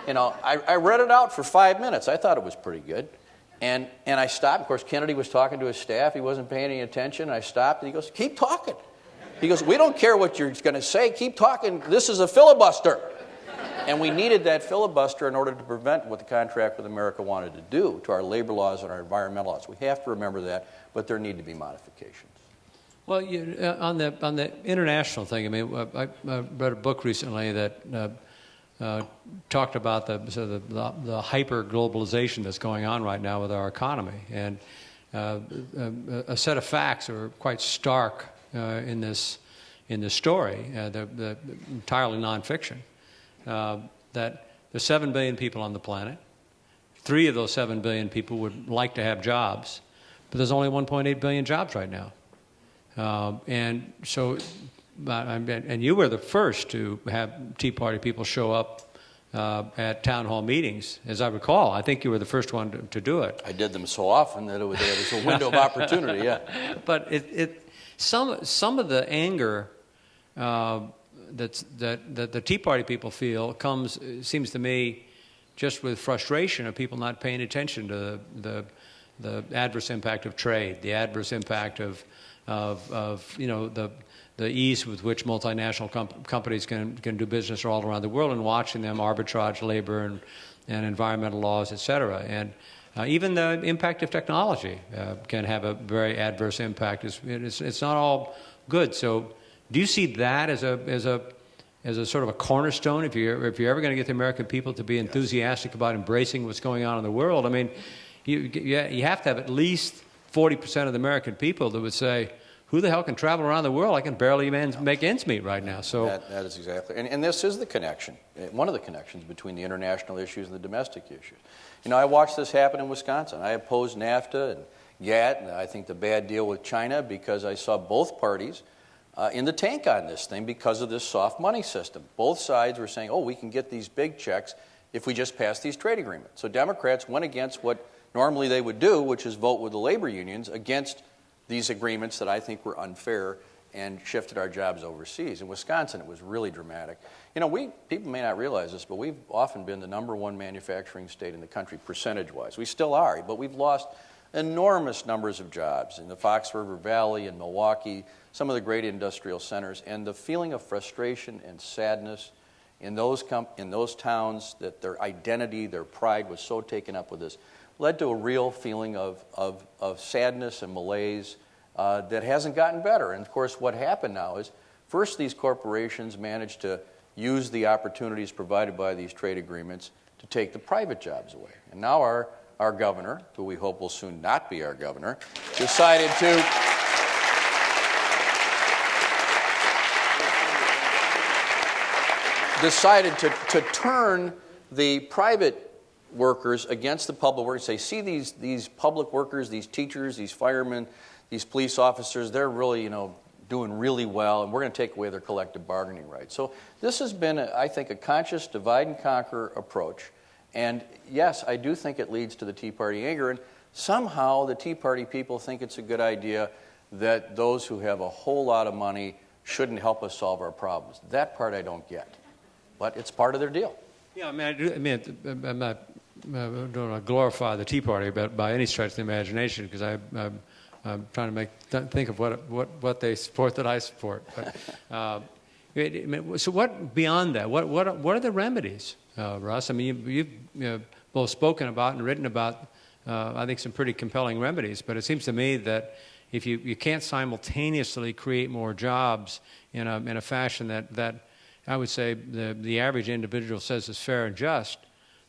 and I read it out for 5 minutes. I thought it was pretty good. And I stopped. Of course, Kennedy was talking to his staff. He wasn't paying any attention. I stopped, and he goes, keep talking. He goes, we don't care what you're going to say. Keep talking. This is a filibuster. And we needed that filibuster in order to prevent what the contract with America wanted to do to our labor laws and our environmental laws. We have to remember that, but there need to be modifications. Well, on the international thing, I mean, I read a book recently that talked about the hyper globalization that's going on right now with our economy, and a set of facts are quite stark in this story. They're entirely nonfiction. That there's 7 billion people on the planet. 3 of those 7 billion people would like to have jobs, but there's only 1.8 billion jobs right now. And so, and you were the first to have Tea Party people show up at town hall meetings, as I recall. I think you were the first one to do it. I did them so often that there was a window of opportunity, yeah. But some of the anger that the Tea Party people feel seems to me, just with frustration of people not paying attention to the adverse impact of trade, the adverse impact of the ease with which multinational companies can do business all around the world, and watching them arbitrage labor and environmental laws, et cetera. And even the impact of technology can have a very adverse impact. It's not all good. So do you see that as a sort of a cornerstone if you're ever going to get the American people to be enthusiastic about embracing what's going on in the world? I mean, you have to have at least 40% of the American people that would say, who the hell can travel around the world? I can barely make ends meet right now. So that is exactly, and this is the connection, one of the connections between the international issues and the domestic issues. You know, I watched this happen in Wisconsin. I opposed NAFTA and GATT, and I think the bad deal with China, because I saw both parties in the tank on this thing because of this soft money system. Both sides were saying, oh, we can get these big checks if we just pass these trade agreements. So Democrats went against what normally they would do, which is vote with the labor unions against these agreements that I think were unfair and shifted our jobs overseas. In Wisconsin, it was really dramatic. You know, people may not realize this, but we've often been the #1 manufacturing state in the country percentage-wise. We still are, but we've lost enormous numbers of jobs in the Fox River Valley and Milwaukee, some of the great industrial centers, and the feeling of frustration and sadness in those towns, that their identity, their pride was so taken up with this, led to a real feeling of sadness and malaise that hasn't gotten better. And of course, what happened now is, first these corporations managed to use the opportunities provided by these trade agreements to take the private jobs away. And now our governor, who we hope will soon not be our governor, decided to turn the private workers against the public workers. Say, see these public workers, these teachers, these firemen, these police officers, they're really, doing really well, and we're going to take away their collective bargaining rights. So this has been, I think, a conscious divide and conquer approach. And yes, I do think it leads to the Tea Party anger, and somehow the Tea Party people think it's a good idea that those who have a whole lot of money shouldn't help us solve our problems. That part I don't get, but it's part of their deal. Yeah, I'm not don't want to glorify the Tea Party by any stretch of the imagination, because I'm trying to think of what they support that I support. But, so what beyond that? What are the remedies, Russ? I mean, you've both spoken about and written about, I think, some pretty compelling remedies. But it seems to me that if you can't simultaneously create more jobs in a fashion that I would say the average individual says is fair and just,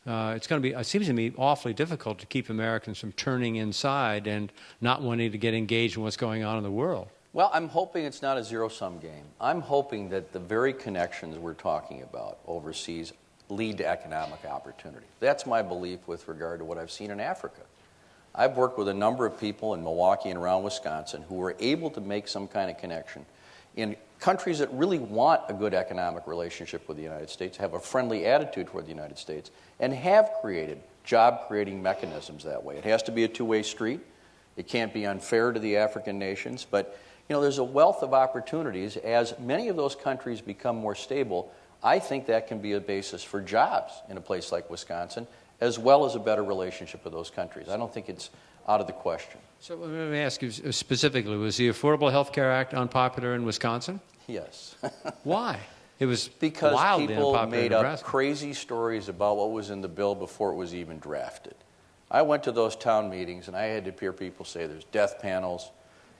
it's going to be, it seems to me, awfully difficult to keep Americans from turning inside and not wanting to get engaged in what's going on in the world. Well, I'm hoping it's not a zero-sum game. I'm hoping that the very connections we're talking about overseas lead to economic opportunity. That's my belief with regard to what I've seen in Africa. I've worked with a number of people in Milwaukee and around Wisconsin who were able to make some kind of connection in countries that really want a good economic relationship with the United States, have a friendly attitude toward the United States, and have created job-creating mechanisms that way. It has to be a two-way street. It can't be unfair to the African nations, but there's a wealth of opportunities. As many of those countries become more stable, I think that can be a basis for jobs in a place like Wisconsin, as well as a better relationship with those countries. I don't think it's out of the question. So let me ask you specifically, was the Affordable Health Care Act unpopular in Wisconsin? Yes. Why? it was Because wildly people unpopular in made up Nebraska. crazy stories about what was in the bill before it was even drafted. I went to those town meetings, and I had to hear people say there's death panels.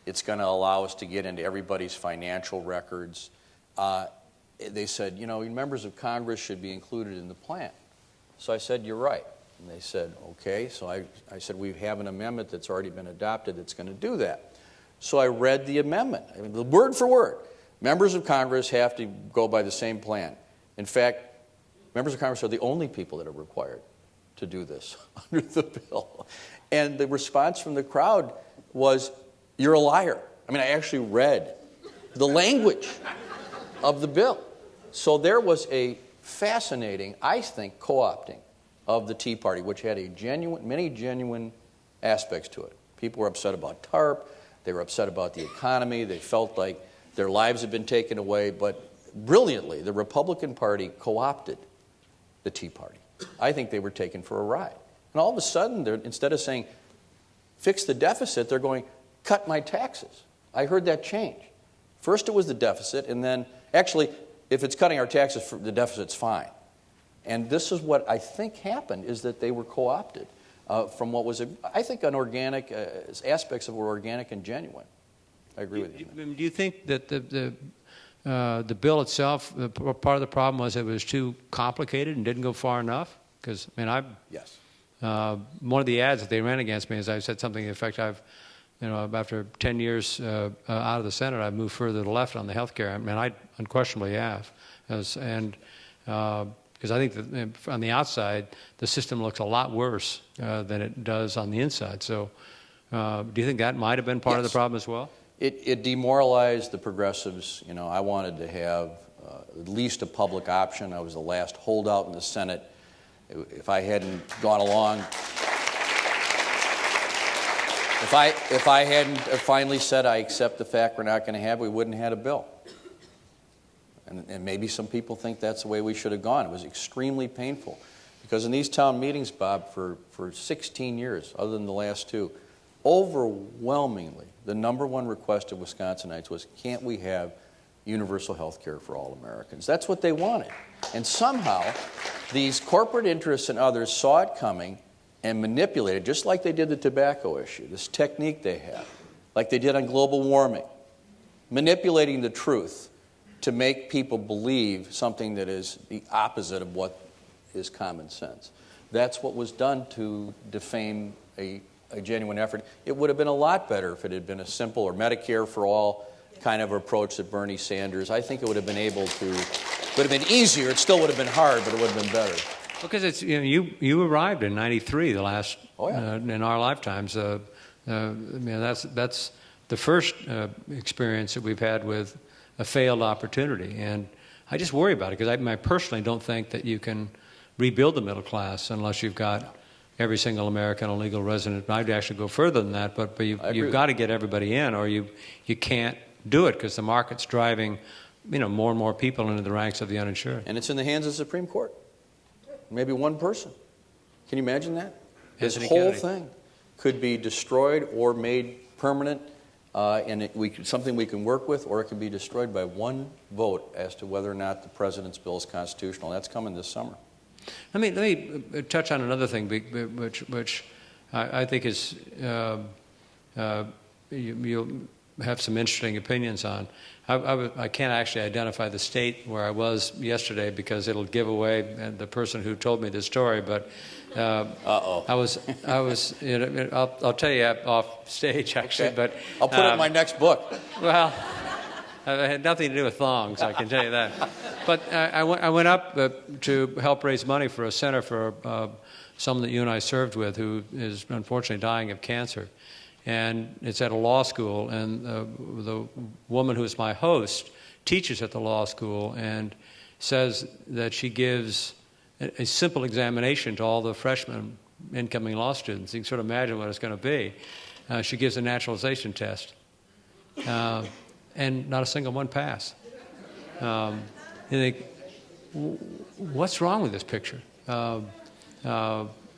It's going to allow us to get into everybody's financial records. They said, you know, members of Congress should be included in the plan. So I said, you're right. And they said, okay. So I said, we have an amendment that's already been adopted that's going to do that. So I read the amendment, I mean, the word for word. Members of Congress have to go by the same plan. In fact, members of Congress are the only people that are required to do this under the bill. And the response from the crowd was, you're a liar. I mean, I actually read the language of the bill. So there was a fascinating, I think, co-opting of the Tea Party, which had many genuine aspects to it. People were upset about TARP. They were upset about the economy. They felt like their lives had been taken away. But brilliantly, the Republican Party co-opted the Tea Party. I think they were taken for a ride. And all of a sudden, instead of saying, fix the deficit, they're going, cut my taxes. I heard that change. First it was the deficit, and then, actually, if it's cutting our taxes, the deficit's fine. And this is what I think happened, is that they were co-opted from what was, I think, an organic, aspects of it were organic and genuine. I agree with you. Do you think that the bill itself, part of the problem was it was too complicated and didn't go far enough? Because, I mean, Yes. one of the ads that they ran against me is I said something to the effect, after 10 years out of the Senate, I've moved further to the left on the health care. I mean, I unquestionably have. Because I think that on the outside, the system looks a lot worse than it does on the inside. So do you think that might have been part of the problem as well? It demoralized the progressives. You know, I wanted to have at least a public option. I was the last holdout in the Senate. If I hadn't gone along, if I hadn't finally said I accept the fact we're not going to have it, we wouldn't have had a bill. And maybe some people think that's the way we should have gone. It was extremely painful. Because in these town meetings, Bob, for 16 years, other than the last two, overwhelmingly, the number one request of Wisconsinites was, can't we have universal health care for all Americans? That's what they wanted. And somehow, these corporate interests and others saw it coming and manipulated, just like they did the tobacco issue, this technique they have, like they did on global warming, manipulating the truth to make people believe something that is the opposite of what is common sense. That's what was done to defame a genuine effort. It would have been a lot better if it had been a simple or Medicare for all kind of approach that Bernie Sanders. I think it would have been would have been easier. It still would have been hard, but it would have been better. Because it's you arrived in '93, the last in our lifetimes. I mean, that's the first experience that we've had with a failed opportunity, and I just worry about it because I personally don't think that you can rebuild the middle class unless you've got every single American a legal resident. I'd actually go further than that, but you've got to get everybody in, or you can't do it because the market's driving more and more people into the ranks of the uninsured. And it's in the hands of the Supreme Court. Maybe one person. Can you imagine that? This whole thing could be destroyed or made permanent, and something we can work with, or it can be destroyed by one vote as to whether or not the president's bill is constitutional. That's coming this summer. Let me touch on another thing, which I think is you'll have some interesting opinions on. I can't actually identify the state where I was yesterday because it'll give away the person who told me the story. But I was. I'll tell you off stage actually. Okay. But I'll put it in my next book. Well, it had nothing to do with thongs, I can tell you that. But I went up to help raise money for a center for someone that you and I served with who is unfortunately dying of cancer. And it's at a law school, and the woman who is my host teaches at the law school and says that she gives a simple examination to all the freshmen incoming law students. You can sort of imagine what it's going to be. She gives a naturalization test. And not a single one passed. You think, what's wrong with this picture?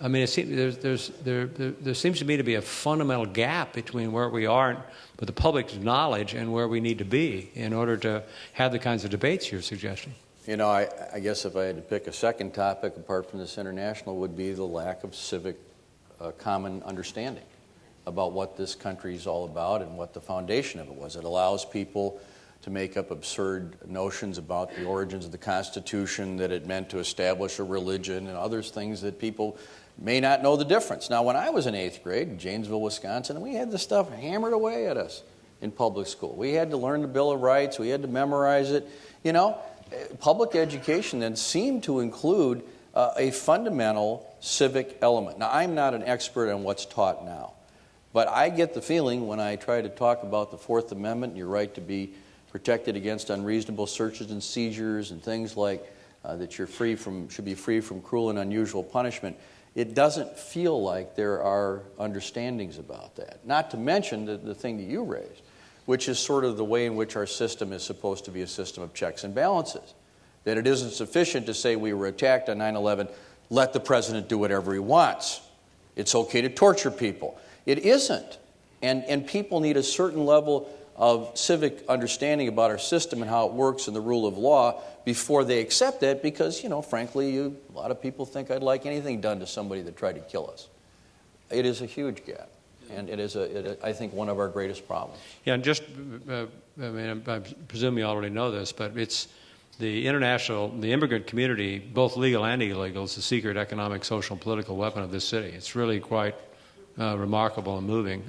I mean, there seems to me to be a fundamental gap between where we are with the public's knowledge and where we need to be in order to have the kinds of debates you're suggesting. You know, I guess if I had to pick a second topic apart from this international, would be the lack of civic common understanding about what this country is all about and what the foundation of it was. It allows people to make up absurd notions about the origins of the Constitution, that it meant to establish a religion and other things that people may not know the difference. Now, when I was in 8th grade in Janesville, Wisconsin, we had this stuff hammered away at us in public school. We had to learn the Bill of Rights. We had to memorize it. You know, public education then seemed to include a fundamental civic element. Now, I'm not an expert on what's taught now, but I get the feeling when I try to talk about the Fourth Amendment and your right to be protected against unreasonable searches and seizures and things like that you're should be free from cruel and unusual punishment, it doesn't feel like there are understandings about that. Not to mention the thing that you raised, which is sort of the way in which our system is supposed to be a system of checks and balances. That it isn't sufficient to say we were attacked on 9/11, let the president do whatever he wants. It's okay to torture people. It isn't. And people need a certain level of civic understanding about our system and how it works and the rule of law before they accept it, because, you know, frankly, a lot of people think I'd like anything done to somebody that tried to kill us. It is a huge gap, and it is, I think, one of our greatest problems. Yeah, and just, I mean, I presume you already know this, but it's the immigrant community, both legal and illegal, is the secret economic, social, and political weapon of this city. It's really quite remarkable and moving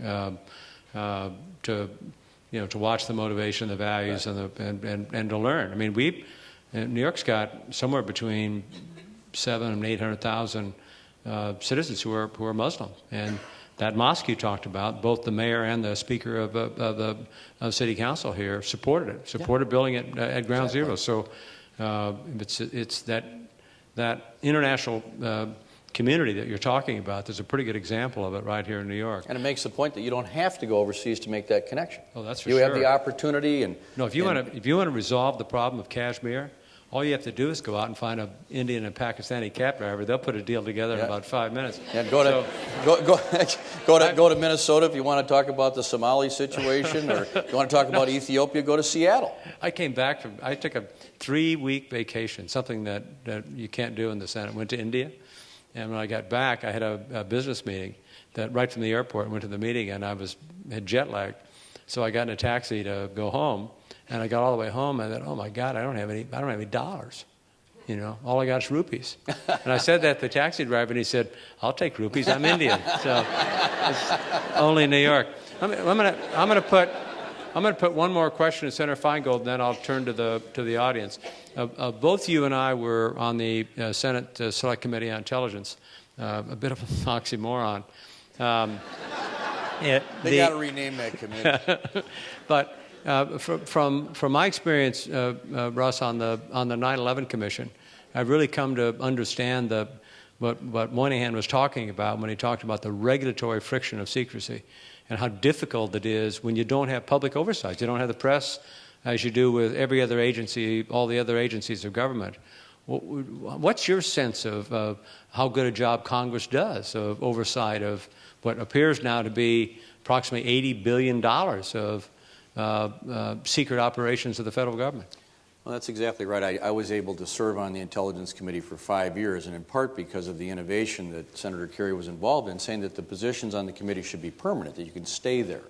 to watch the motivation, the values, and to learn. I mean, New York's got somewhere between 700,000 and 800,000 citizens who are Muslim, and that mosque you talked about, both the mayor and the speaker of the city council here supported building it at ground zero. So it's that international community that you're talking about. There's a pretty good example of it right here in New York. And it makes the point that you don't have to go overseas to make that connection. Oh, that's for you sure. You have the opportunity. If you want to resolve the problem of Kashmir, all you have to do is go out and find an Indian and Pakistani cab driver. They'll put a deal together in about 5 minutes. Yeah, go to Minnesota if you want to talk about the Somali situation, or if you want to talk about Ethiopia, go to Seattle. I took a 3-week vacation, something that you can't do in the Senate. Went to India, and when I got back, I had a business meeting that right from the airport went to the meeting, and I had jet lagged, so I got in a taxi to go home. And I got all the way home, and I thought, oh my God, I don't have any dollars. You know, all I got is rupees. And I said that to the taxi driver, and he said, I'll take rupees, I'm Indian. So it's only New York. I'm gonna put one more question to Senator Feingold, and then I'll turn to the audience. Both you and I were on the Senate Select Committee on Intelligence, a bit of an oxymoron. They got to rename that committee. But from my experience, Russ, on the 9/11 Commission, I've really come to understand what Moynihan was talking about when he talked about the regulatory friction of secrecy and how difficult it is when you don't have public oversight. You don't have the press as you do with every other agency, all the other agencies of government. What's your sense of how good a job Congress does of oversight of what appears now to be approximately $80 billion of secret operations of the federal government? Well, that's exactly right. I was able to serve on the Intelligence Committee for 5 years, and in part because of the innovation that Senator Kerrey was involved in, saying that the positions on the committee should be permanent, that you can stay there,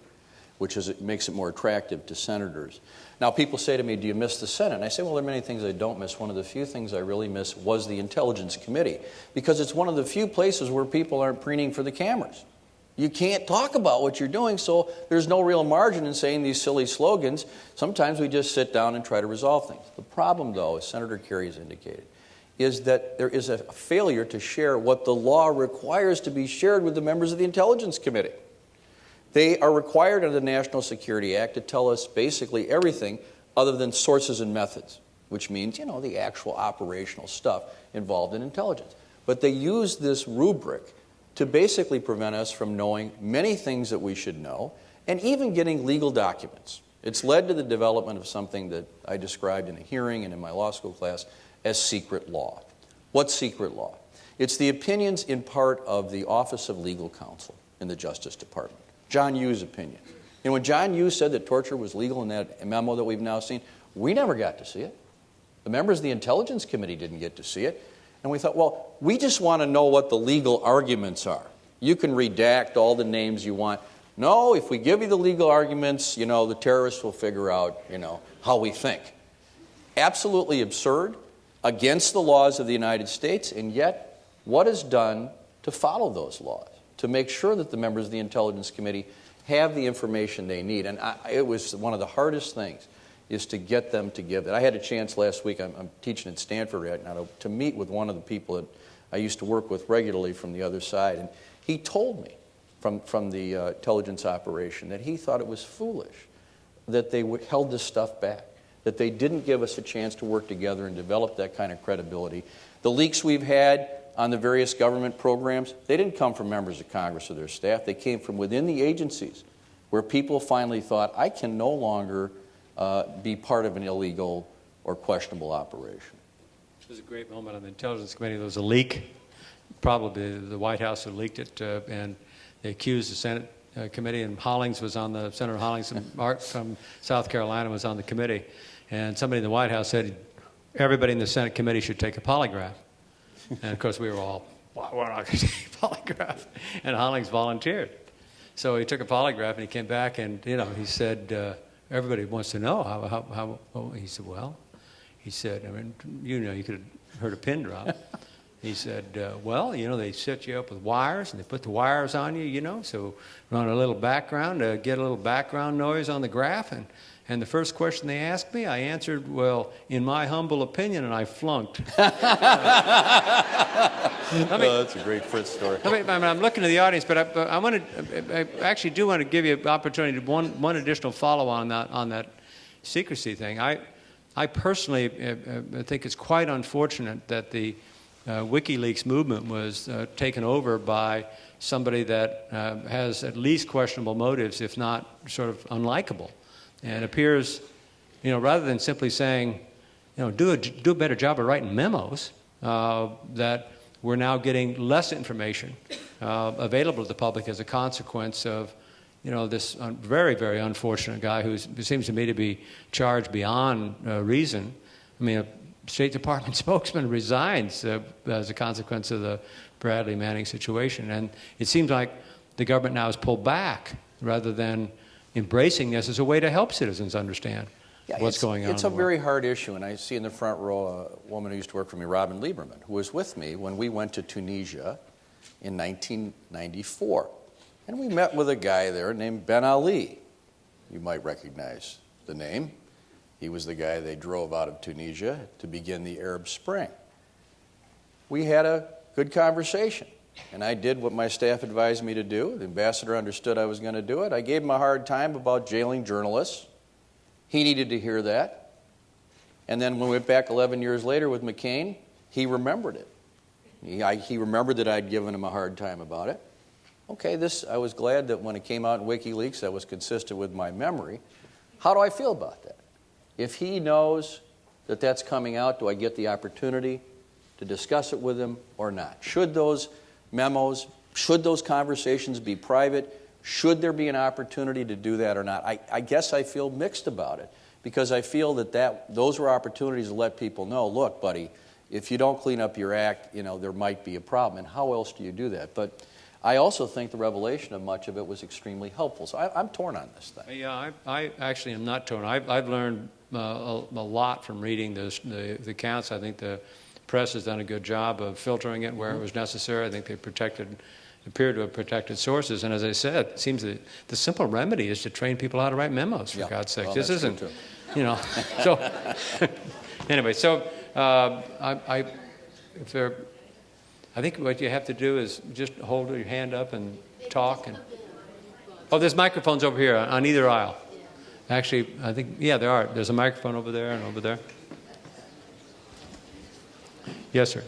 which makes it more attractive to senators. Now, people say to me, do you miss the Senate? And I say, well, there are many things I don't miss. One of the few things I really miss was the Intelligence Committee, because it's one of the few places where people aren't preening for the cameras. You can't talk about what you're doing, so there's no real margin in saying these silly slogans. Sometimes we just sit down and try to resolve things. The problem, though, as Senator Kerrey has indicated, is that there is a failure to share what the law requires to be shared with the members of the Intelligence Committee. They are required under the National Security Act to tell us basically everything other than sources and methods, which means, you know, the actual operational stuff involved in intelligence. But they use this rubric to basically prevent us from knowing many things that we should know, and even getting legal documents. It's led to the development of something that I described in a hearing and in my law school class as secret law. What's secret law? It's the opinions in part of the Office of Legal Counsel in the Justice Department. John Yu's opinion. And when John Yu said that torture was legal in that memo that we've now seen, we never got to see it. The members of the Intelligence Committee didn't get to see it. And we thought, well, we just want to know what the legal arguments are. You can redact all the names you want. No, if we give you the legal arguments, the terrorists will figure out, how we think. Absolutely absurd, against the laws of the United States, and yet what is done to follow those laws, to make sure that the members of the Intelligence Committee have the information they need? And it was one of the hardest things, is to get them to give it. I had a chance last week, I'm teaching at Stanford right now, to meet with one of the people that I used to work with regularly from the other side, and he told me from the intelligence operation that he thought it was foolish that they held this stuff back, that they didn't give us a chance to work together and develop that kind of credibility. The leaks we've had on the various government programs, they didn't come from members of Congress or their staff. They came from within the agencies, where people finally thought, I can no longer be part of an illegal or questionable operation. It was a great moment on the Intelligence Committee. There was a leak. Probably the White House had leaked it, and they accused the Senate committee, and Senator Hollings from South Carolina was on the committee. And somebody in the White House said, everybody in the Senate committee should take a polygraph. And of course we were all, well, we're not going to take a polygraph. And Hollings volunteered. So he took a polygraph and he came back and, he said, everybody wants to know how he said, well, I mean, you could have heard a pin drop. He said, well, they set you up with wires, and they put the wires on you, so run a little background, get a little background noise on the graph. And the first question they asked me, I answered, well, in my humble opinion, and I flunked. That's a great Fritz story. I'm looking at the audience, but I actually do want to give you an opportunity to one additional follow-on on that secrecy thing. I personally think it's quite unfortunate that the WikiLeaks movement was taken over by somebody that has at least questionable motives, if not sort of unlikable. And appears, rather than simply saying, do a better job of writing memos, that we're now getting less information available to the public as a consequence of, this very, very unfortunate guy who seems to me to be charged beyond reason. I mean, a State Department spokesman resigns as a consequence of the Bradley Manning situation. And it seems like the government now has pulled back rather than embracing this as a way to help citizens understand what's going on. It's a very hard issue, and I see in the front row a woman who used to work for me, Robin Lieberman, who was with me when we went to Tunisia in 1994. And we met with a guy there named Ben Ali. You might recognize the name. He was the guy they drove out of Tunisia to begin the Arab Spring. We had a good conversation, and I did what my staff advised me to do. The ambassador understood I was going to do it. I gave him a hard time about jailing journalists. He needed to hear that. And then when we went back 11 years later with McCain, he remembered it. He remembered that I'd given him a hard time about it. Okay, I was glad that when it came out in WikiLeaks, that was consistent with my memory. How do I feel about that? If he knows that that's coming out, do I get the opportunity to discuss it with him or not? Should those memos, should those conversations be private? Should there be an opportunity to do that or not? I guess I feel mixed about it, because I feel that those were opportunities to let people know, look, buddy, if you don't clean up your act, there might be a problem. And how else do you do that? But I also think the revelation of much of it was extremely helpful. So I'm torn on this thing. Yeah, I actually am not torn. I've learned a lot from reading the accounts. I think the press has done a good job of filtering it where it was necessary. I think they appear to have protected sources. And as I said, it seems that the simple remedy is to train people how to write memos, for God's sake. Well, this isn't, so anyway, so I think what you have to do is just hold your hand up and talk. There's microphones over here on either aisle. Actually, I think, there are. There's a microphone over there and over there. Yes, sir.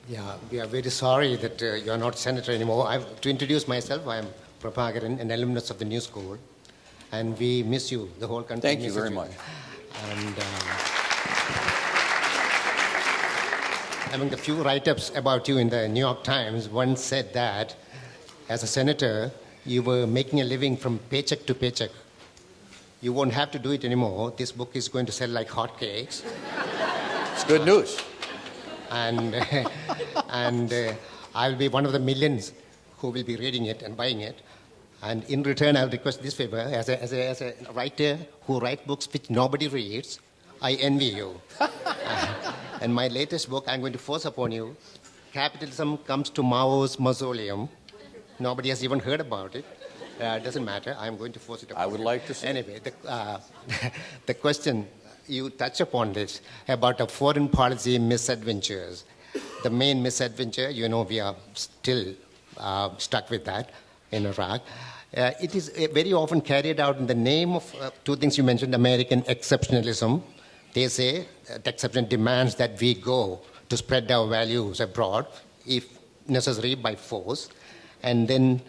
Yeah, we are very sorry that you are not senator anymore. To introduce myself, I am Prabhakaran, an alumnus of the New School, and we miss you, the whole country. Thank you very much. And among the few write-ups about you in the New York Times, one said that as a senator, you were making a living from paycheck to paycheck. you won't have to do it anymore. This book is going to sell like hotcakes. It's good news. And, I'll be one of the millions who will be reading it and buying it. And in return, I'll request this favor. As a writer who writes books which nobody reads, I envy you. And my latest book, I'm going to force upon you. Capitalism Comes to Mao's Mausoleum. Nobody has even heard about it. It doesn't matter. I'm going to force it upon you. I would like to see. Anyway, the question, you touch upon this, about the foreign policy misadventures. The main misadventure, we are still stuck with that in Iraq. It is very often carried out in the name of two things you mentioned, American exceptionalism. They say that exception demands that we go to spread our values abroad, if necessary by force. And then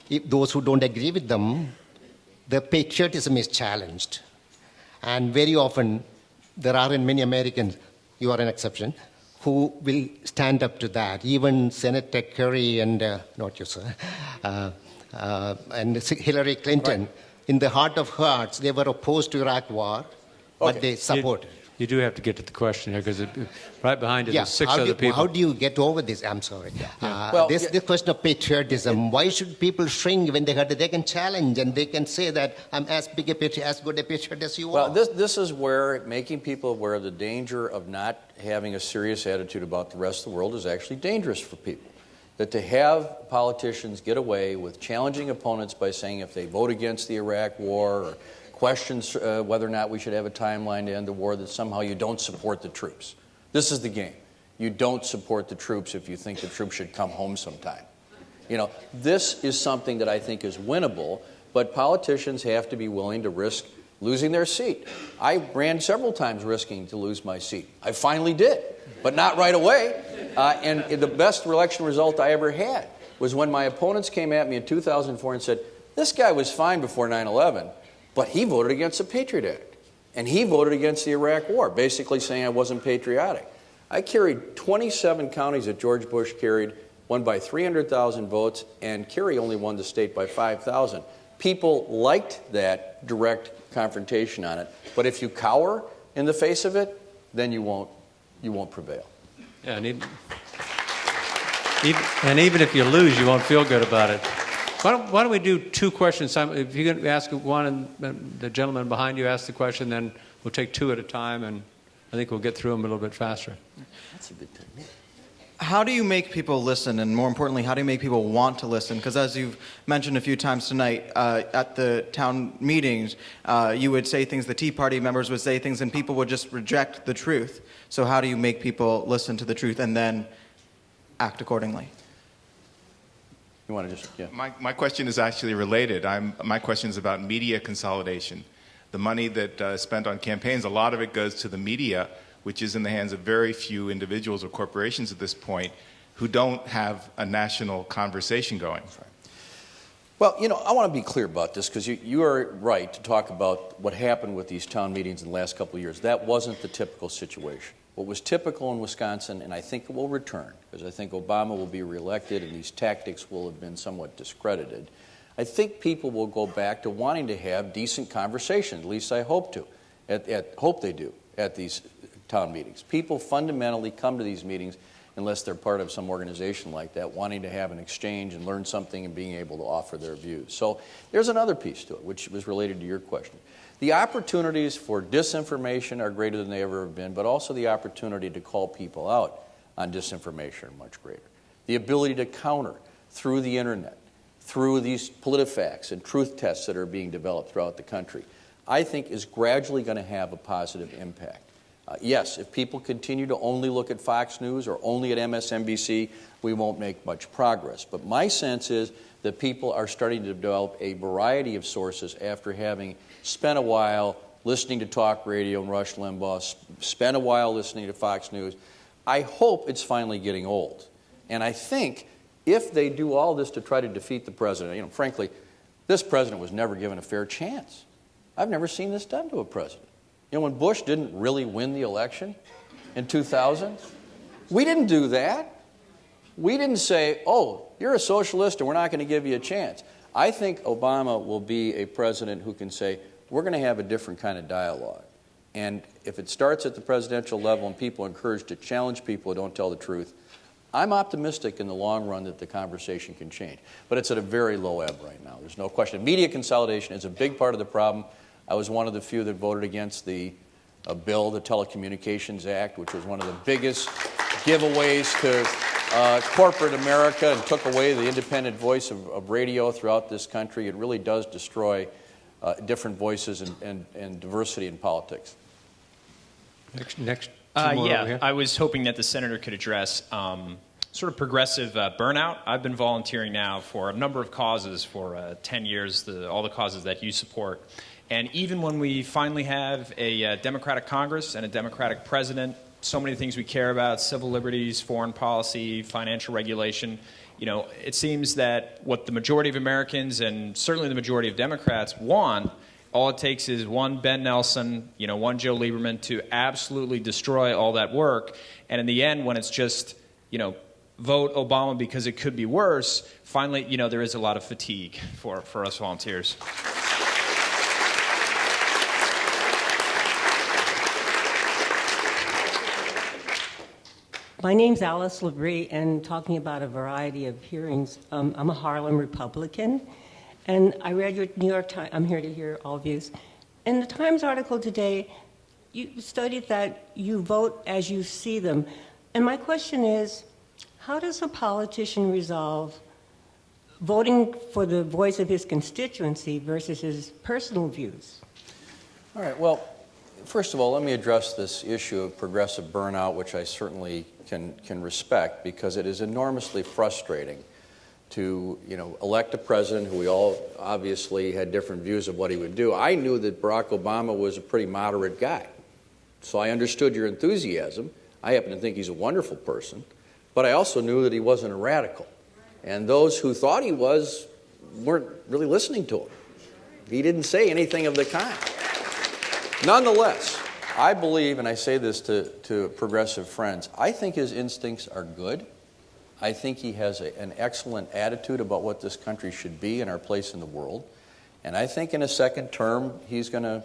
if those who don't agree with them, the patriotism is challenged. And very often, there are many Americans, you are an exception, who will stand up to that. Even Senator Kerrey and, not you, sir, and Hillary Clinton, right. In the heart of hearts, they were opposed to Iraq war, but they supported. You do have to get to the question here, because right behind it is six how other people. How do you get over this? I'm sorry. Well, this question of patriotism, why should people shrink when they can challenge and they can say that I'm as big a patriot, as good a patriot as you are? Well, this is where making people aware of the danger of not having a serious attitude about the rest of the world is actually dangerous for people. That to have politicians get away with challenging opponents by saying if they vote against the Iraq war or questions whether or not we should have a timeline to end the war, that somehow you don't support the troops. This is the game. You don't support the troops if you think the troops should come home sometime. This is something that I think is winnable, but politicians have to be willing to risk losing their seat. I ran several times risking to lose my seat. I finally did, but not right away. And the best election result I ever had was when my opponents came at me in 2004 and said, this guy was fine before 9/11, but he voted against the Patriot Act. And he voted against the Iraq war, basically saying I wasn't patriotic. I carried 27 counties that George Bush carried, won by 300,000 votes, and Kerrey only won the state by 5,000. People liked that direct confrontation on it. But if you cower in the face of it, then you won't prevail. Yeah, and even if you lose, you won't feel good about it. Why don't we do two questions? If you can ask one, and the gentleman behind you ask the question, then we'll take two at a time, and I think we'll get through them a little bit faster. That's a good technique. How do you make people listen, and more importantly, how do you make people want to listen? Because as you've mentioned a few times tonight, at the town meetings, you would say things, the Tea Party members would say things, and people would just reject the truth. So how do you make people listen to the truth and then act accordingly? You want to just, yeah. My question is actually related. My question is about media consolidation. The money that is spent on campaigns, a lot of it goes to the media, which is in the hands of very few individuals or corporations at this point who don't have a national conversation going. Well, I want to be clear about this, because you are right to talk about what happened with these town meetings in the last couple of years. That wasn't the typical situation. What was typical in Wisconsin, and I think it will return, because I think Obama will be reelected and these tactics will have been somewhat discredited, I think people will go back to wanting to have decent conversations. At least I hope to. Hope they do at these town meetings. People fundamentally come to these meetings, unless they're part of some organization like that, wanting to have an exchange and learn something and being able to offer their views. So there's another piece to it, which was related to your question. The opportunities for disinformation are greater than they ever have been, but also the opportunity to call people out on disinformation are much greater. The ability to counter through the internet, through these PolitiFacts and truth tests that are being developed throughout the country, I think is gradually going to have a positive impact. Yes, if people continue to only look at Fox News or only at MSNBC, we won't make much progress. But my sense is that people are starting to develop a variety of sources after having spent a while listening to talk radio and Rush Limbaugh, spent a while listening to Fox News. I hope it's finally getting old. And I think if they do all this to try to defeat the president, frankly, this president was never given a fair chance. I've never seen this done to a president. When Bush didn't really win the election in 2000, we didn't do that. We didn't say, oh, you're a socialist and we're not going to give you a chance. I think Obama will be a president who can say, we're going to have a different kind of dialogue. And if it starts at the presidential level and people are encouraged to challenge people who don't tell the truth, I'm optimistic in the long run that the conversation can change. But it's at a very low ebb right now. There's no question. Media consolidation is a big part of the problem. I was one of the few that voted against the bill, the Telecommunications Act, which was one of the biggest giveaways to corporate America and took away the independent voice of radio throughout this country. It really does destroy different voices and diversity in politics. Next. Over here. I was hoping that the senator could address sort of progressive burnout. I've been volunteering now for a number of causes for 10 years, all the causes that you support. And even when we finally have a Democratic Congress and a Democratic president, so many things we care about, civil liberties, foreign policy, financial regulation, it seems that what the majority of Americans and certainly the majority of Democrats want, all it takes is one Ben Nelson, one Joe Lieberman to absolutely destroy all that work. And in the end, when it's just, vote Obama because it could be worse, finally, there is a lot of fatigue for us volunteers. My name's Alice Labrie, and talking about a variety of hearings, I'm a Harlem Republican. And I read your New York Times, I'm here to hear all views. In the Times article today, you stated that you vote as you see them. And my question is, how does a politician resolve voting for the voice of his constituency versus his personal views? All right, well, first of all, let me address this issue of progressive burnout, which I certainly can respect, because it is enormously frustrating to elect a president who we all obviously had different views of what he would do. I knew that Barack Obama was a pretty moderate guy, so I understood your enthusiasm. I happen to think he's a wonderful person, but I also knew that he wasn't a radical. And those who thought he was weren't really listening to him. He didn't say anything of the kind. Nonetheless, I believe, and I say this to progressive friends, I think his instincts are good. I think he has an excellent attitude about what this country should be and our place in the world. And I think in a second term, he's going to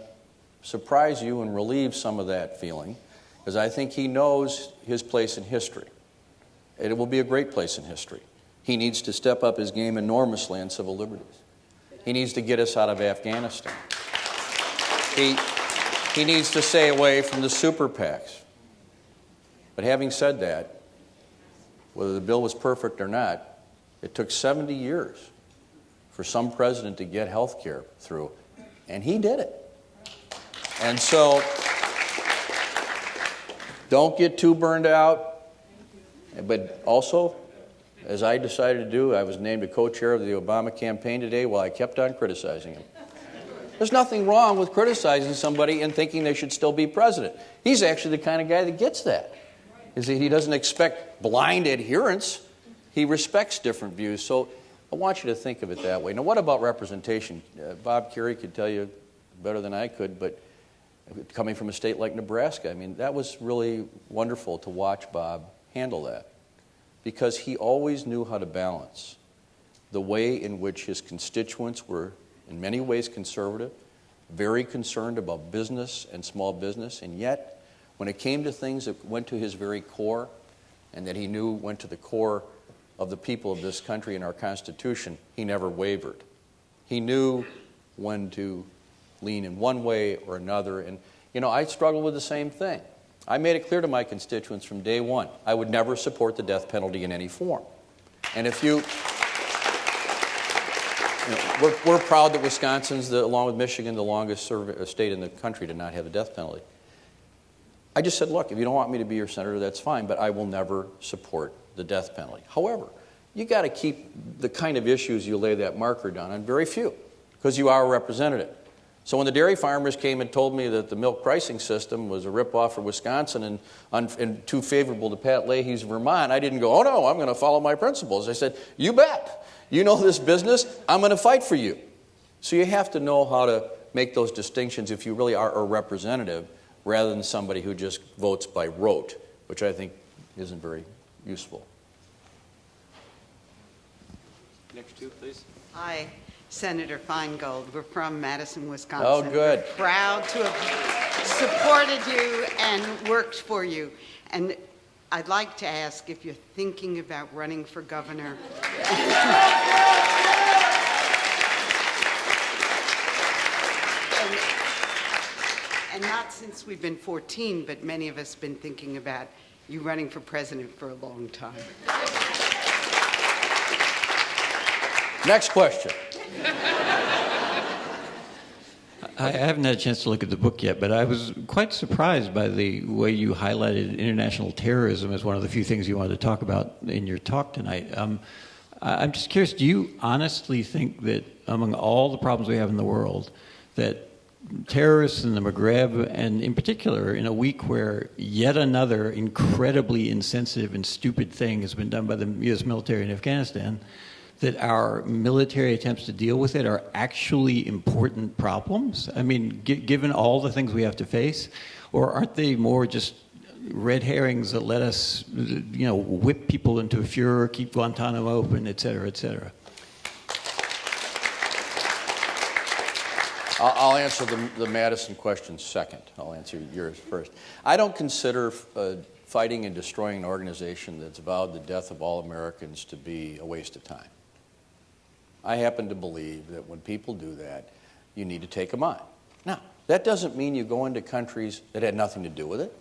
surprise you and relieve some of that feeling, because I think he knows his place in history. It will be a great place in history. He needs to step up his game enormously on civil liberties. He needs to get us out of Afghanistan. He needs to stay away from the super PACs. But having said that, whether the bill was perfect or not, it took 70 years for some president to get health care through, and he did it. And so, don't get too burned out, but also, as I decided to do, I was named a co-chair of the Obama campaign today while I kept on criticizing him. There's nothing wrong with criticizing somebody and thinking they should still be president. He's actually the kind of guy that gets that. He doesn't expect blind adherence. He respects different views. So I want you to think of it that way. Now, what about representation? Bob Kerrey could tell you better than I could, but coming from a state like Nebraska, I mean, that was really wonderful to watch Bob handle that, because he always knew how to balance the way in which his constituents were in many ways conservative, very concerned about business and small business, and yet when it came to things that went to his very core and that he knew went to the core of the people of this country and our Constitution, he never wavered. He knew when to lean in one way or another. And, I struggled with the same thing. I made it clear to my constituents from day one, I would never support the death penalty in any form. And if we're proud that Wisconsin's, along with Michigan, the longest state in the country to not have the death penalty. I just said, look, if you don't want me to be your senator, that's fine, but I will never support the death penalty. However, you got to keep the kind of issues you lay that marker down on very few, because you are a representative. So when the dairy farmers came and told me that the milk pricing system was a ripoff of Wisconsin and too favorable to Pat Leahy's Vermont, I didn't go, oh no, I'm going to follow my principles. I said, you bet. You know this business, I'm going to fight for you. So you have to know how to make those distinctions if you really are a representative, rather than somebody who just votes by rote, which I think isn't very useful. Next two, please. Hi. Senator Feingold. We're from Madison, Wisconsin. Oh, good. We're proud to have supported you and worked for you. And I'd like to ask if you're thinking about running for governor. And not since we've been 14, but many of us have been thinking about you running for president for a long time. Next question. I haven't had a chance to look at the book yet, but I was quite surprised by the way you highlighted international terrorism as one of the few things you wanted to talk about in your talk tonight. I'm just curious, do you honestly think that among all the problems we have in the world, that terrorists in the Maghreb, and in particular in a week where yet another incredibly insensitive and stupid thing has been done by the U.S. military in Afghanistan, that our military attempts to deal with it are actually important problems? I mean, given all the things we have to face, or aren't they more just red herrings that let us, whip people into a furor, keep Guantanamo open, et cetera, et cetera? I'll answer the Madison question second. I'll answer yours first. I don't consider fighting and destroying an organization that's vowed the death of all Americans to be a waste of time. I happen to believe that when people do that, you need to take them on. Now, that doesn't mean you go into countries that had nothing to do with it.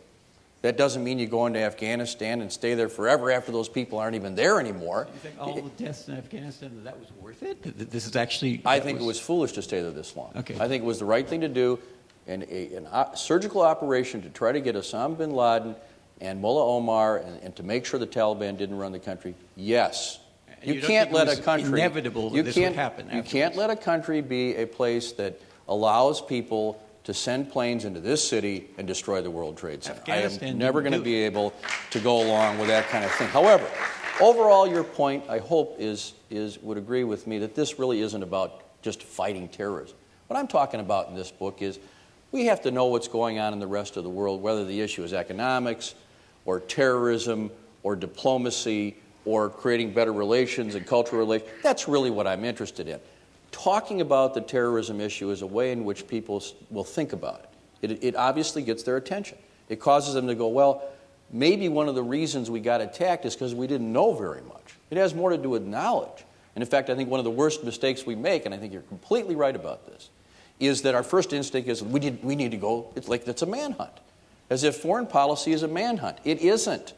That doesn't mean you go into Afghanistan and stay there forever after those people aren't even there anymore. Do you think all the deaths in Afghanistan, that was worth it? This is actually... I think it was foolish to stay there this long. Okay. I think it was the right thing to do. And a surgical operation to try to get Osama bin Laden and Mullah Omar and to make sure the Taliban didn't run the country, yes. You can't let a country... inevitable that this would happen You can't let a country be a place that allows people to send planes into this city and destroy the World Trade Center. I am never going to be able to go along with that kind of thing. However, overall, your point, I hope, would agree with me that this really isn't about just fighting terrorism. What I'm talking about in this book is we have to know what's going on in the rest of the world, whether the issue is economics or terrorism or diplomacy or creating better relations and cultural relations. That's really what I'm interested in. Talking about the terrorism issue is a way in which people will think about it. It obviously gets their attention. It causes them to go, well, maybe one of the reasons we got attacked is because we didn't know very much. It has more to do with knowledge. And in fact, I think one of the worst mistakes we make, and I think you're completely right about this, is that our first instinct is we need to go, it's like it's a manhunt. As if foreign policy is a manhunt. It isn't.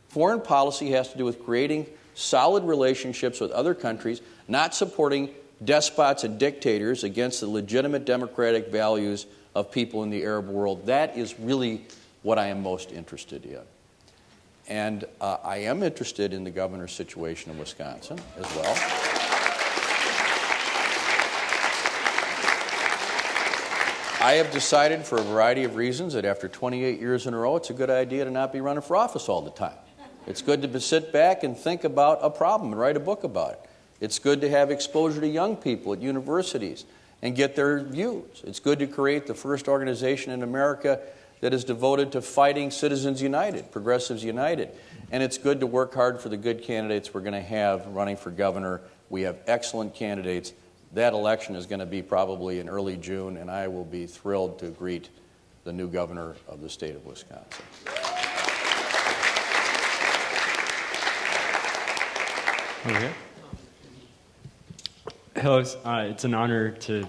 Foreign policy has to do with creating solid relationships with other countries, not supporting despots and dictators against the legitimate democratic values of people in the Arab world. That is really what I am most interested in. And I am interested in the governor's situation in Wisconsin as well. I have decided for a variety of reasons that after 28 years in a row, it's a good idea to not be running for office all the time. It's good to sit back and think about a problem and write a book about it. It's good to have exposure to young people at universities and get their views. It's good to create the first organization in America that is devoted to fighting Citizens United, Progressives United. And it's good to work hard for the good candidates we're going to have running for governor. We have excellent candidates. That election is going to be probably in early June, and I will be thrilled to greet the new governor of the state of Wisconsin. Over here. Hello, it's an honor to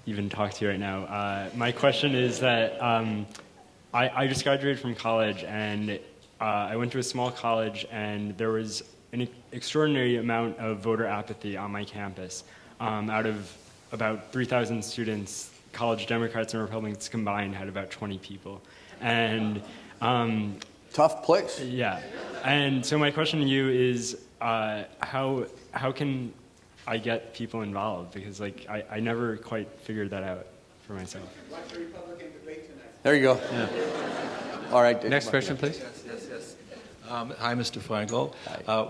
even talk to you right now. My question is that I just graduated from college, and I went to a small college, and there was an extraordinary amount of voter apathy on my campus. Out of about 3,000 students, college Democrats and Republicans combined had about 20 people. And tough place. Yeah. And so my question to you is, how can I get people involved? Because I never quite figured that out for myself. Watch the Republican debate tonight. There you go. Yeah. All right. Next question, please. Yes. Hi, Mr. Feingold.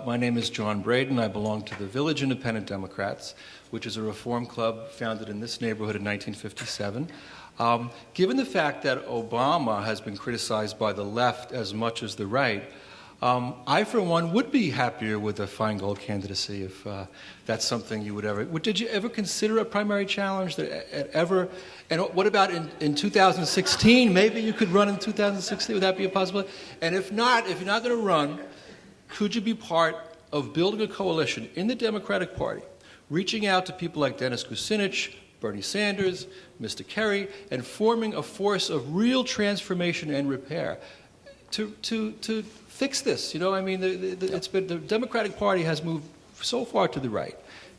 My name is John Braden. I belong to the Village Independent Democrats, which is a reform club founded in this neighborhood in 1957. Given the fact that Obama has been criticized by the left as much as the right, I, for one, would be happier with a Feingold candidacy if that's something you would ever... Did you ever consider a primary challenge that ever... And what about in 2016? Maybe you could run in 2016. Would that be a possibility? And if not, if you're not going to run, could you be part of building a coalition in the Democratic Party, reaching out to people like Dennis Kucinich, Bernie Sanders, Mr. Kerrey, and forming a force of real transformation and repair to fix this? You know, I mean, it's been, the Democratic Party has moved so far to the right,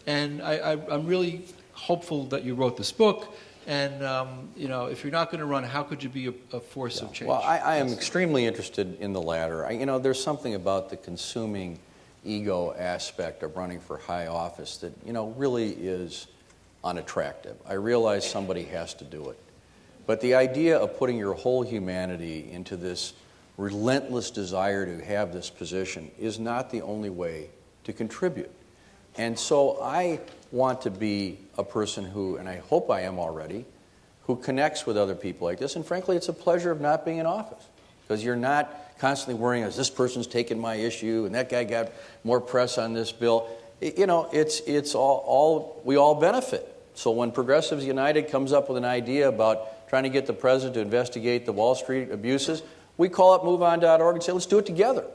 and I'm really hopeful that you wrote this book. And you know, if you're not going to run, how could you be a force of change? Well, I am extremely interested in the latter. You know, there's something about the consuming ego aspect of running for high office that, you know, really is unattractive. I realize somebody has to do it. But the idea of putting your whole humanity into this relentless desire to have this position is not the only way to contribute. And so I want to be a person who, and I hope I am already, who connects with other people like this. And frankly, it's a pleasure of not being in office, because you're not constantly worrying, is this person's taking my issue and that guy got more press on this bill. You know, it's all we all benefit. So when Progressives United comes up with an idea about trying to get the president to investigate the Wall Street abuses, we call up MoveOn.org and say, let's do it together.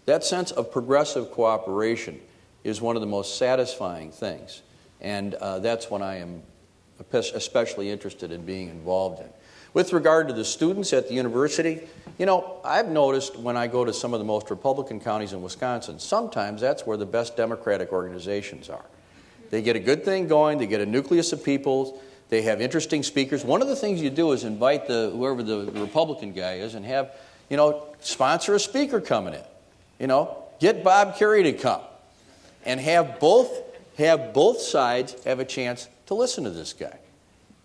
That sense of progressive cooperation is one of the most satisfying things. And that's what I am especially interested in being involved in. With regard to the students at the university, you know, I've noticed when I go to some of the most Republican counties in Wisconsin, sometimes that's where the best Democratic organizations are. They get a good thing going, they get a nucleus of people, they have interesting speakers. One of the things you do is invite whoever the Republican guy is and have, you know, sponsor a speaker coming in. You know, get Bob Kerrey to come and have both sides have a chance to listen to this guy.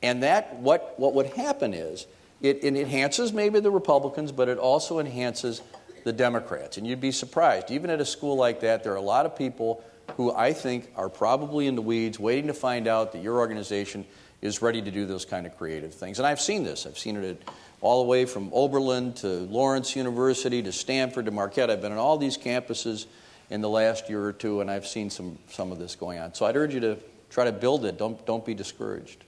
And that, what would happen is, it enhances maybe the Republicans, but it also enhances the Democrats. And you'd be surprised, even at a school like that, there are a lot of people who I think are probably in the weeds waiting to find out that your organization is ready to do those kind of creative things. And I've seen this. I've seen it all the way from Oberlin to Lawrence University to Stanford to Marquette. I've been on all these campuses in the last year or two, and I've seen some of this going on. So I'd urge you to try to build it. Don't be discouraged.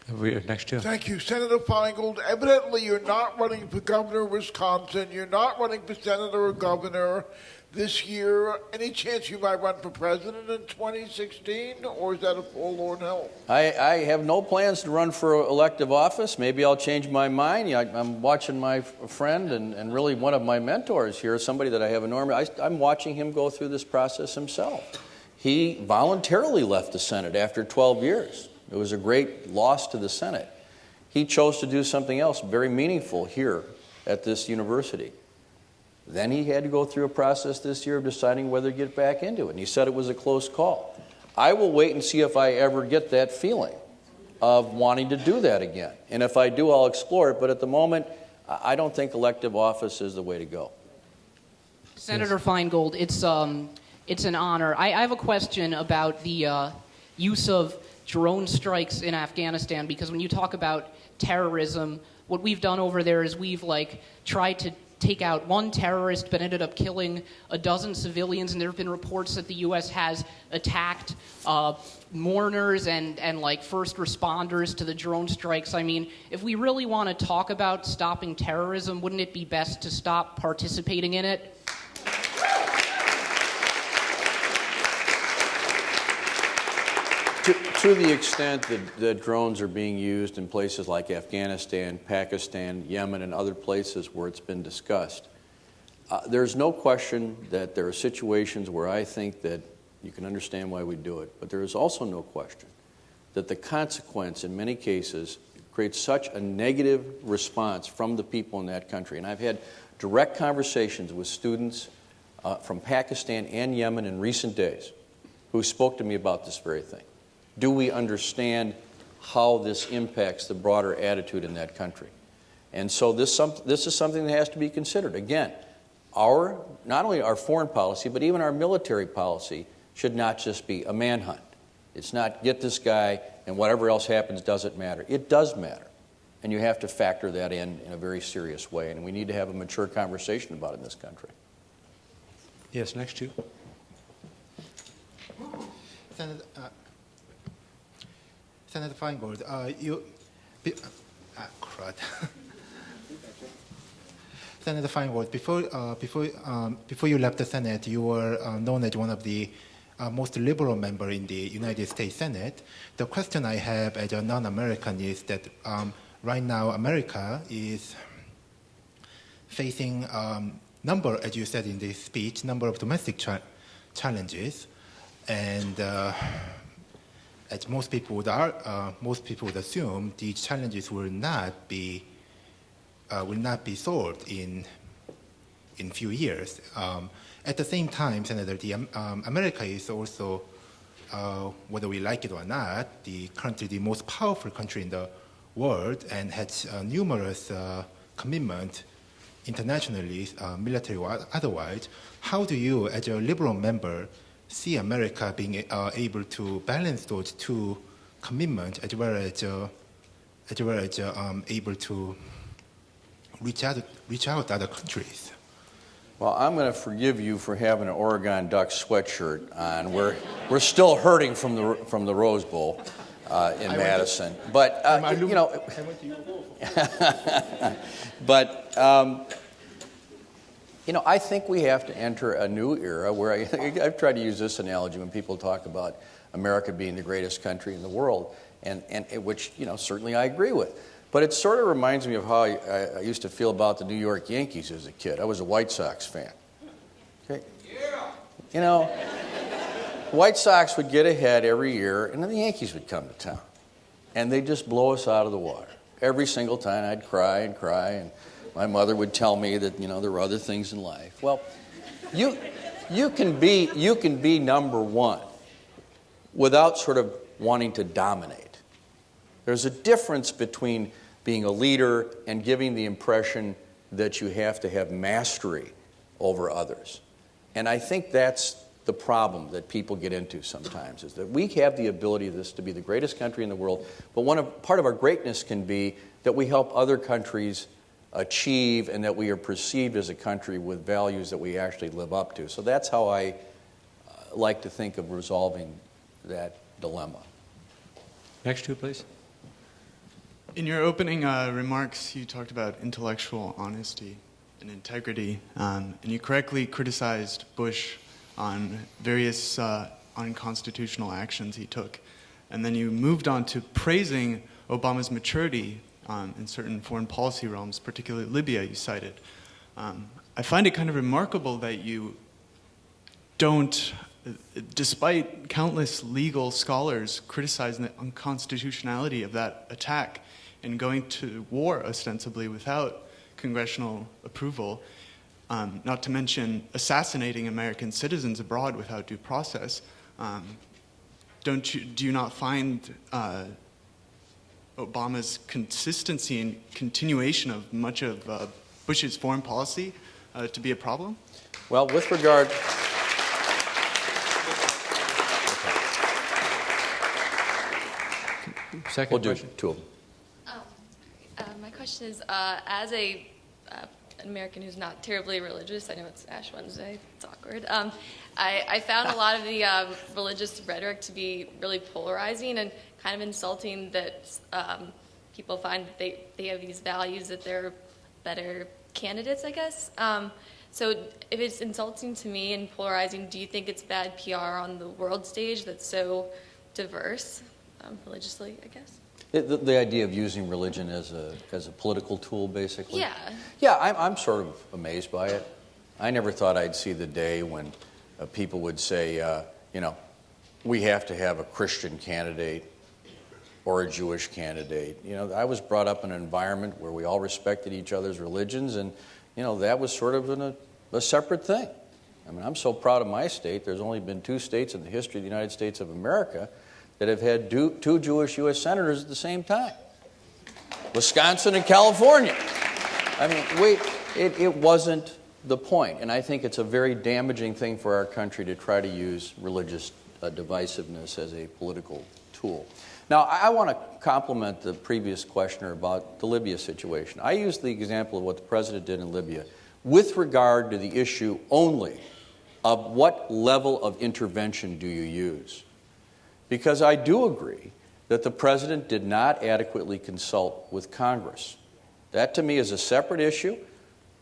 Next to you. Thank you. Senator Feingold, evidently you're not running for governor of Wisconsin. You're not running for senator or governor this year. Any chance you might run for president in 2016, or is that a forlorn hope? I have no plans to run for elective office. Maybe I'll change my mind. I'm watching my friend and really one of my mentors here, somebody that I have enormous... I'm watching him go through this process himself. He voluntarily left the Senate after 12 years. It was a great loss to the Senate. He chose to do something else very meaningful here at this university. Then he had to go through a process this year of deciding whether to get back into it. And he said it was a close call. I will wait and see if I ever get that feeling of wanting to do that again. And if I do, I'll explore it. But at the moment, I don't think elective office is the way to go. Senator Feingold, it's an honor. I have a question about the use of drone strikes in Afghanistan, because when you talk about terrorism, what we've done over there is we've tried to take out one terrorist but ended up killing a dozen civilians, and there have been reports that the U.S. has attacked mourners and first responders to the drone strikes. I mean, if we really want to talk about stopping terrorism, wouldn't it be best to stop participating in it? To the extent that drones are being used in places like Afghanistan, Pakistan, Yemen, and other places where it's been discussed, there's no question that there are situations where I think that you can understand why we do it. But there is also no question that the consequence in many cases creates such a negative response from the people in that country. And I've had direct conversations with students from Pakistan and Yemen in recent days who spoke to me about this very thing. Do we understand how this impacts the broader attitude in that country? And so this is something that has to be considered. Again, not only our foreign policy, but even our military policy should not just be a manhunt. It's not get this guy and whatever else happens doesn't matter. It does matter. And you have to factor that in a very serious way. And we need to have a mature conversation about it in this country. Yes, next two. Senator Feingold, crud. Senator Feingold, before you left the Senate, you were known as one of the most liberal member in the United States Senate. The question I have as a non-American is that right now America is facing number, as you said in this speech, number of domestic challenges, and as most people would assume, these challenges will not be solved in few years. At the same time, Senator, America is also, whether we like it or not, currently the most powerful country in the world and has numerous commitments internationally, military or otherwise. How do you, as a liberal member, see America being able to balance those two commitments as well as able to reach out to other countries? Well, I'm going to forgive you for having an Oregon Ducks sweatshirt on. We're still hurting from the Rose Bowl in Madison, but you know. But you know, I think we have to enter a new era where I've tried to use this analogy when people talk about America being the greatest country in the world, and which, you know, certainly I agree with. But it sort of reminds me of how I used to feel about the New York Yankees as a kid. I was a White Sox fan. Okay? Yeah. You know, White Sox would get ahead every year, and then the Yankees would come to town, and they'd just blow us out of the water. Every single time I'd cry and cry, and my mother would tell me that, you know, there were other things in life. Well, you can be number one without sort of wanting to dominate. There's a difference between being a leader and giving the impression that you have to have mastery over others. And I think that's the problem that people get into sometimes, is that we have the ability of this to be the greatest country in the world, but part of our greatness can be that we help other countries achieve and that we are perceived as a country with values that we actually live up to. So that's how I like to think of resolving that dilemma. Next two, please. In your opening remarks, you talked about intellectual honesty and integrity, and you correctly criticized Bush on various unconstitutional actions he took. And then you moved on to praising Obama's maturity in certain foreign policy realms, particularly Libya, you cited. I find it kind of remarkable that you don't, despite countless legal scholars criticizing the unconstitutionality of that attack and going to war ostensibly without congressional approval, not to mention assassinating American citizens abroad without due process, do you not find Obama's consistency and continuation of much of Bush's foreign policy to be a problem? Well, with regard... Second we'll do question. two of them. My question is, as an American who's not terribly religious, I know it's Ash Wednesday, it's awkward, I found a lot of the religious rhetoric to be really polarizing and kind of insulting, that people find that they have these values, that they're better candidates, I guess. So if it's insulting to me and polarizing, do you think it's bad PR on the world stage that's so diverse, religiously, I guess? The idea of using religion as a political tool, basically? Yeah. Yeah, I'm sort of amazed by it. I never thought I'd see the day when people would say, you know, we have to have a Christian candidate or a Jewish candidate. You know, I was brought up in an environment where we all respected each other's religions, and, you know, that was sort of a separate thing. I mean, I'm so proud of my state. There's only been 2 states in the history of the United States of America that have had 2 Jewish U.S. senators at the same time. Wisconsin and California. I mean, it wasn't the point, and I think it's a very damaging thing for our country to try to use religious divisiveness as a political tool. Now, I want to compliment the previous questioner about the Libya situation. I used the example of what the president did in Libya with regard to the issue only of what level of intervention do you use? Because I do agree that the president did not adequately consult with Congress. That to me is a separate issue.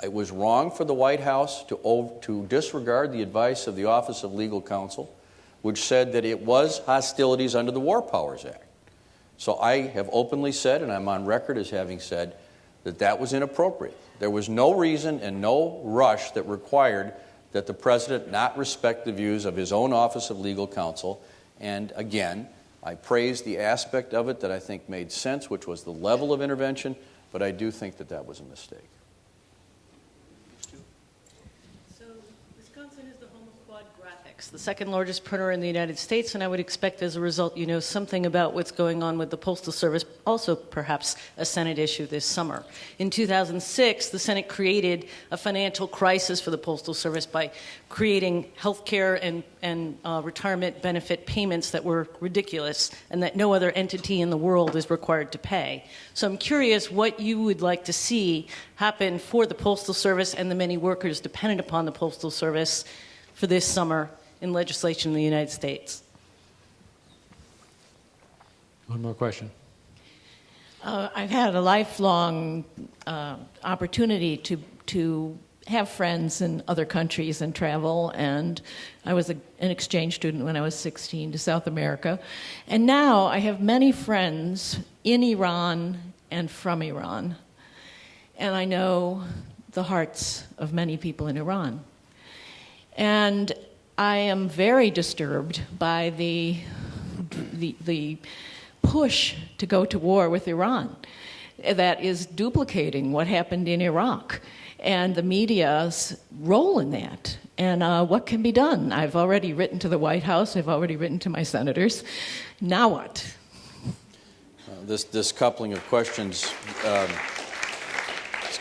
It was wrong for the White House to disregard the advice of the Office of Legal Counsel, which said that it was hostilities under the War Powers Act. So I have openly said, and I'm on record as having said, that that was inappropriate. There was no reason and no rush that required that the president not respect the views of his own Office of Legal Counsel. And again, I praise the aspect of it that I think made sense, which was the level of intervention, but I do think that that was a mistake. So Wisconsin is the home of Quad Graphics, the second largest printer in the United States, and I would expect as a result you know something about what's going on with the Postal Service, also perhaps a Senate issue this summer. In 2006, the Senate created a financial crisis for the Postal Service by creating health care and retirement benefit payments that were ridiculous and that no other entity in the world is required to pay. So I'm curious what you would like to see happen for the Postal Service and the many workers dependent upon the Postal Service for this summer in legislation in the United States. One more question. I've had a lifelong opportunity to have friends in other countries and travel, and I was an exchange student when I was 16 to South America. And now I have many friends in Iran and from Iran. And I know the hearts of many people in Iran. And I am very disturbed by the push to go to war with Iran that is duplicating what happened in Iraq and the media's role in that. And what can be done? I've already written to the White House. I've already written to my senators. Now what? This coupling of questions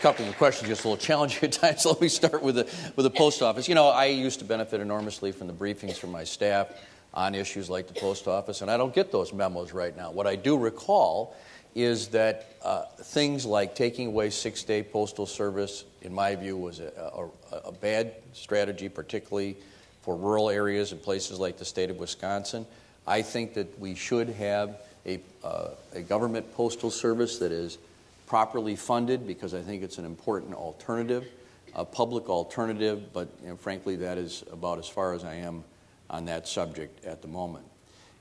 gets a little challenging at times. So let me start with the post office. You know, I used to benefit enormously from the briefings from my staff on issues like the post office, and I don't get those memos right now. What I do recall is that things like taking away 6-day postal service, in my view, was a bad strategy, particularly for rural areas and places like the state of Wisconsin. I think that we should have a government postal service that is properly funded, because I think it's an important alternative, a public alternative, but frankly, that is about as far as I am on that subject at the moment.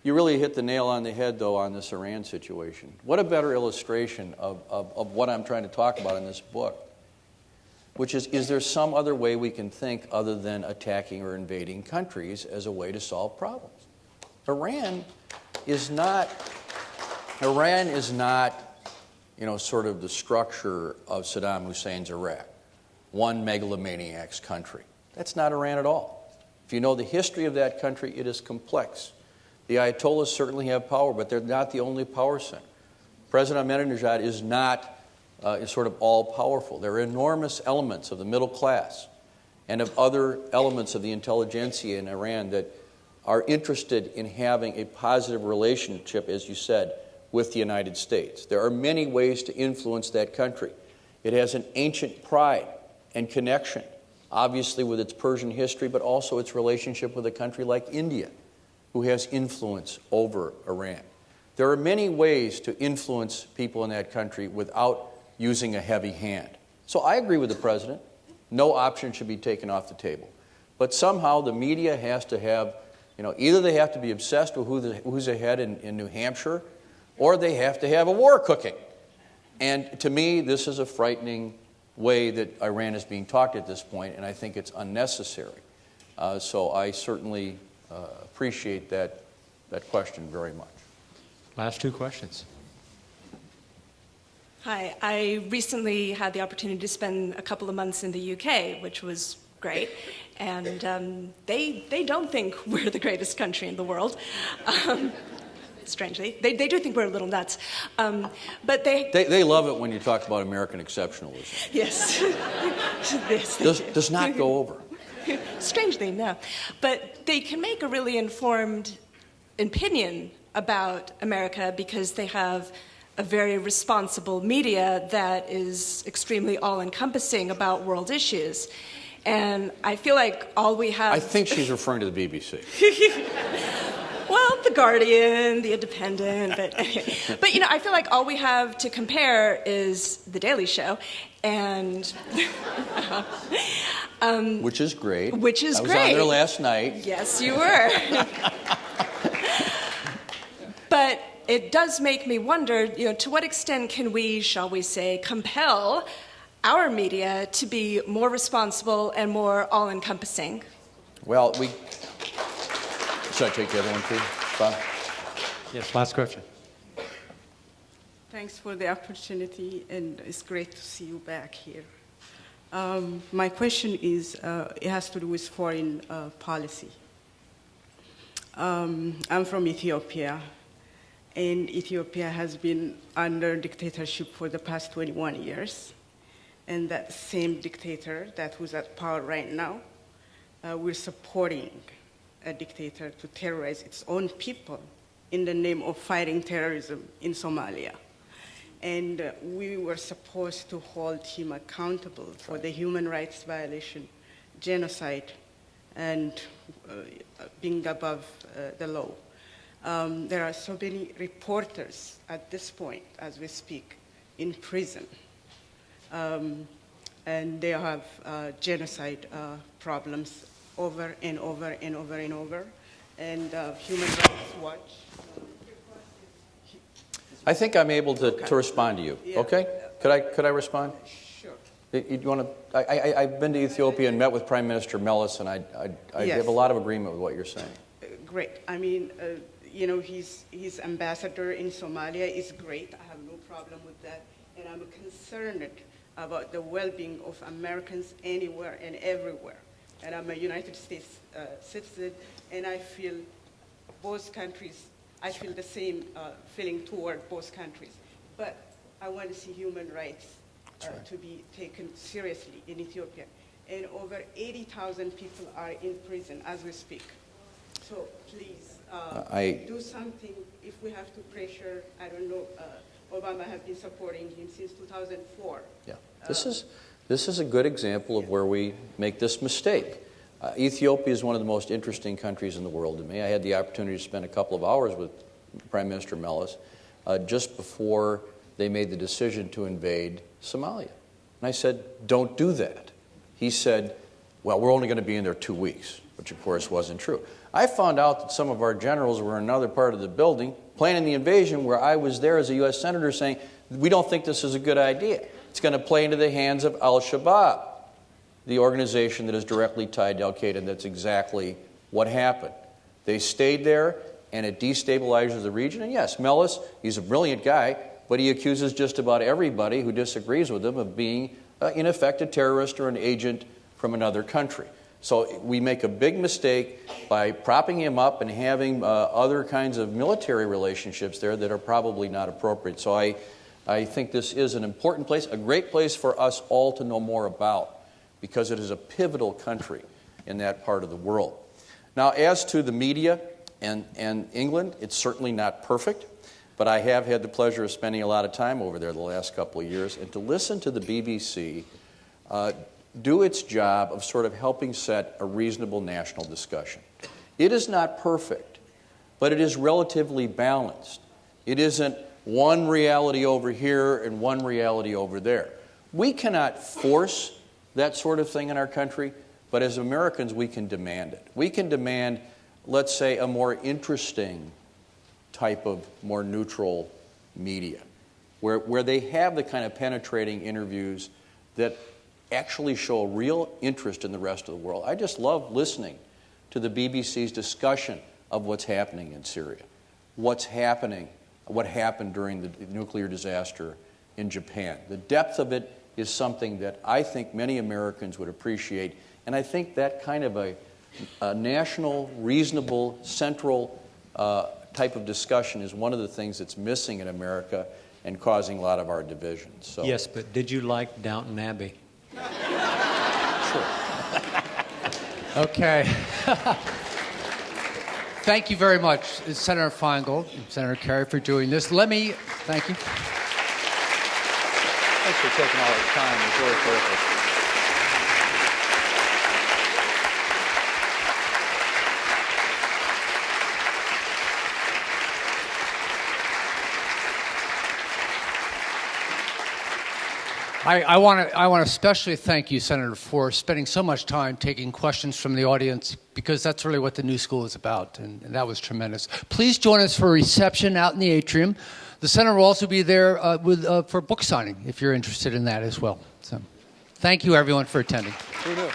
You really hit the nail on the head, though, on this Iran situation. What a better illustration of what I'm trying to talk about in this book, which is there some other way we can think other than attacking or invading countries as a way to solve problems? Iran is not, sort of the structure of Saddam Hussein's Iraq, one megalomaniac's country. That's not Iran at all. If you know the history of that country, it is complex. The Ayatollahs certainly have power, but they're not the only power center. President Ahmadinejad is not sort of all-powerful. There are enormous elements of the middle class and of other elements of the intelligentsia in Iran that are interested in having a positive relationship, as you said, with the United States. There are many ways to influence that country. It has an ancient pride and connection, obviously with its Persian history, but also its relationship with a country like India, who has influence over Iran. There are many ways to influence people in that country without using a heavy hand. So I agree with the president. No option should be taken off the table. But somehow the media has to have, either they have to be obsessed with who's ahead in New Hampshire, or they have to have a war cooking. And to me, this is a frightening way that Iran is being talked at this point, and I think it's unnecessary. So I certainly appreciate that question very much. Last two questions. Hi, I recently had the opportunity to spend a couple of months in the UK, which was great, and they don't think we're the greatest country in the world. Strangely, they do think we're a little nuts, but they love it when you talk about American exceptionalism. Yes, yes, does not go over. Strangely, no, but they can make a really informed opinion about America because they have a very responsible media that is extremely all-encompassing about world issues. And I feel like all we have... I think she's referring to the BBC. Well, The Guardian, The Independent, but I feel like all we have to compare is The Daily Show, and which is great. Which is great. great. I was on there last night. Yes, you were. But it does make me wonder, to what extent can we, shall we say, compel our media to be more responsible and more all-encompassing? Well, should I take the other one too, Bob? Yes, last question. Thanks for the opportunity, and it's great to see you back here. My question is, it has to do with foreign policy. I'm from Ethiopia, and Ethiopia has been under dictatorship for the past 21 years. And that same dictator that who's at power right now, we're supporting a dictator to terrorize its own people in the name of fighting terrorism in Somalia. And we were supposed to hold him accountable for the human rights violation, genocide, and being above the law. There are so many reporters at this point, as we speak, in prison. And they have genocide problems over and over and over and over. And Human Rights Watch. I think I'm able to respond to you. Yeah. Okay? Could I respond? Sure. You want to? I've been to Ethiopia and met with Prime Minister Melis, and I Yes. have a lot of agreement with what you're saying. Great. I mean, his ambassador in Somalia is great. I have no problem with that. And I'm concerned about the well-being of Americans anywhere and everywhere. And I'm a United States citizen, and I feel both countries, I feel the same feeling toward both countries. But I want to see human rights to be taken seriously in Ethiopia. And over 80,000 people are in prison as we speak. So please do something. If we have to pressure, I don't know, Obama has been supporting him since 2004. Yeah, this is a good example of where we make this mistake. Ethiopia is one of the most interesting countries in the world to me. I had the opportunity to spend a couple of hours with Prime Minister Melis just before they made the decision to invade Somalia. And I said, don't do that. He said, well, we're only going to be in there 2 weeks, which of course wasn't true. I found out that some of our generals were in another part of the building planning the invasion where I was there as a U.S. Senator saying, we don't think this is a good idea. It's going to play into the hands of Al-Shabaab, the organization that is directly tied to Al-Qaeda, and that's exactly what happened. They stayed there, and it destabilizes the region. And yes, Melis, he's a brilliant guy, but he accuses just about everybody who disagrees with him of being, in effect, a terrorist or an agent from another country. So we make a big mistake by propping him up and having other kinds of military relationships there that are probably not appropriate. So I think this is an important place, a great place for us all to know more about, because it is a pivotal country in that part of the world. Now, as to the media and England, it's certainly not perfect, but I have had the pleasure of spending a lot of time over there the last couple of years, and to listen to the BBC do its job of sort of helping set a reasonable national discussion. It is not perfect, but it is relatively balanced. It isn't one reality over here and one reality over there. We cannot force that sort of thing in our country, but as Americans, we can demand it. We can demand, let's say, a more interesting type of more neutral media, where they have the kind of penetrating interviews that actually show real interest in the rest of the world. I just love listening to the BBC's discussion of what's happening in Syria, what happened during the nuclear disaster in Japan. The depth of it is something that I think many Americans would appreciate, and I think that kind of a national, reasonable, central type of discussion is one of the things that's missing in America and causing a lot of our divisions. So. Yes, but did you like Downton Abbey? Sure. Okay. Thank you very much, Senator Feingold and Senator Kerrey, for doing this. Thank you. Thanks for taking all this time. It's really terrific. I want to especially thank you, Senator, for spending so much time taking questions from the audience, because that's really what the new school is about, and that was tremendous. Please join us for a reception out in the atrium. The Senator will also be there for book signing if you're interested in that as well. So, thank you, everyone, for attending. Who knew?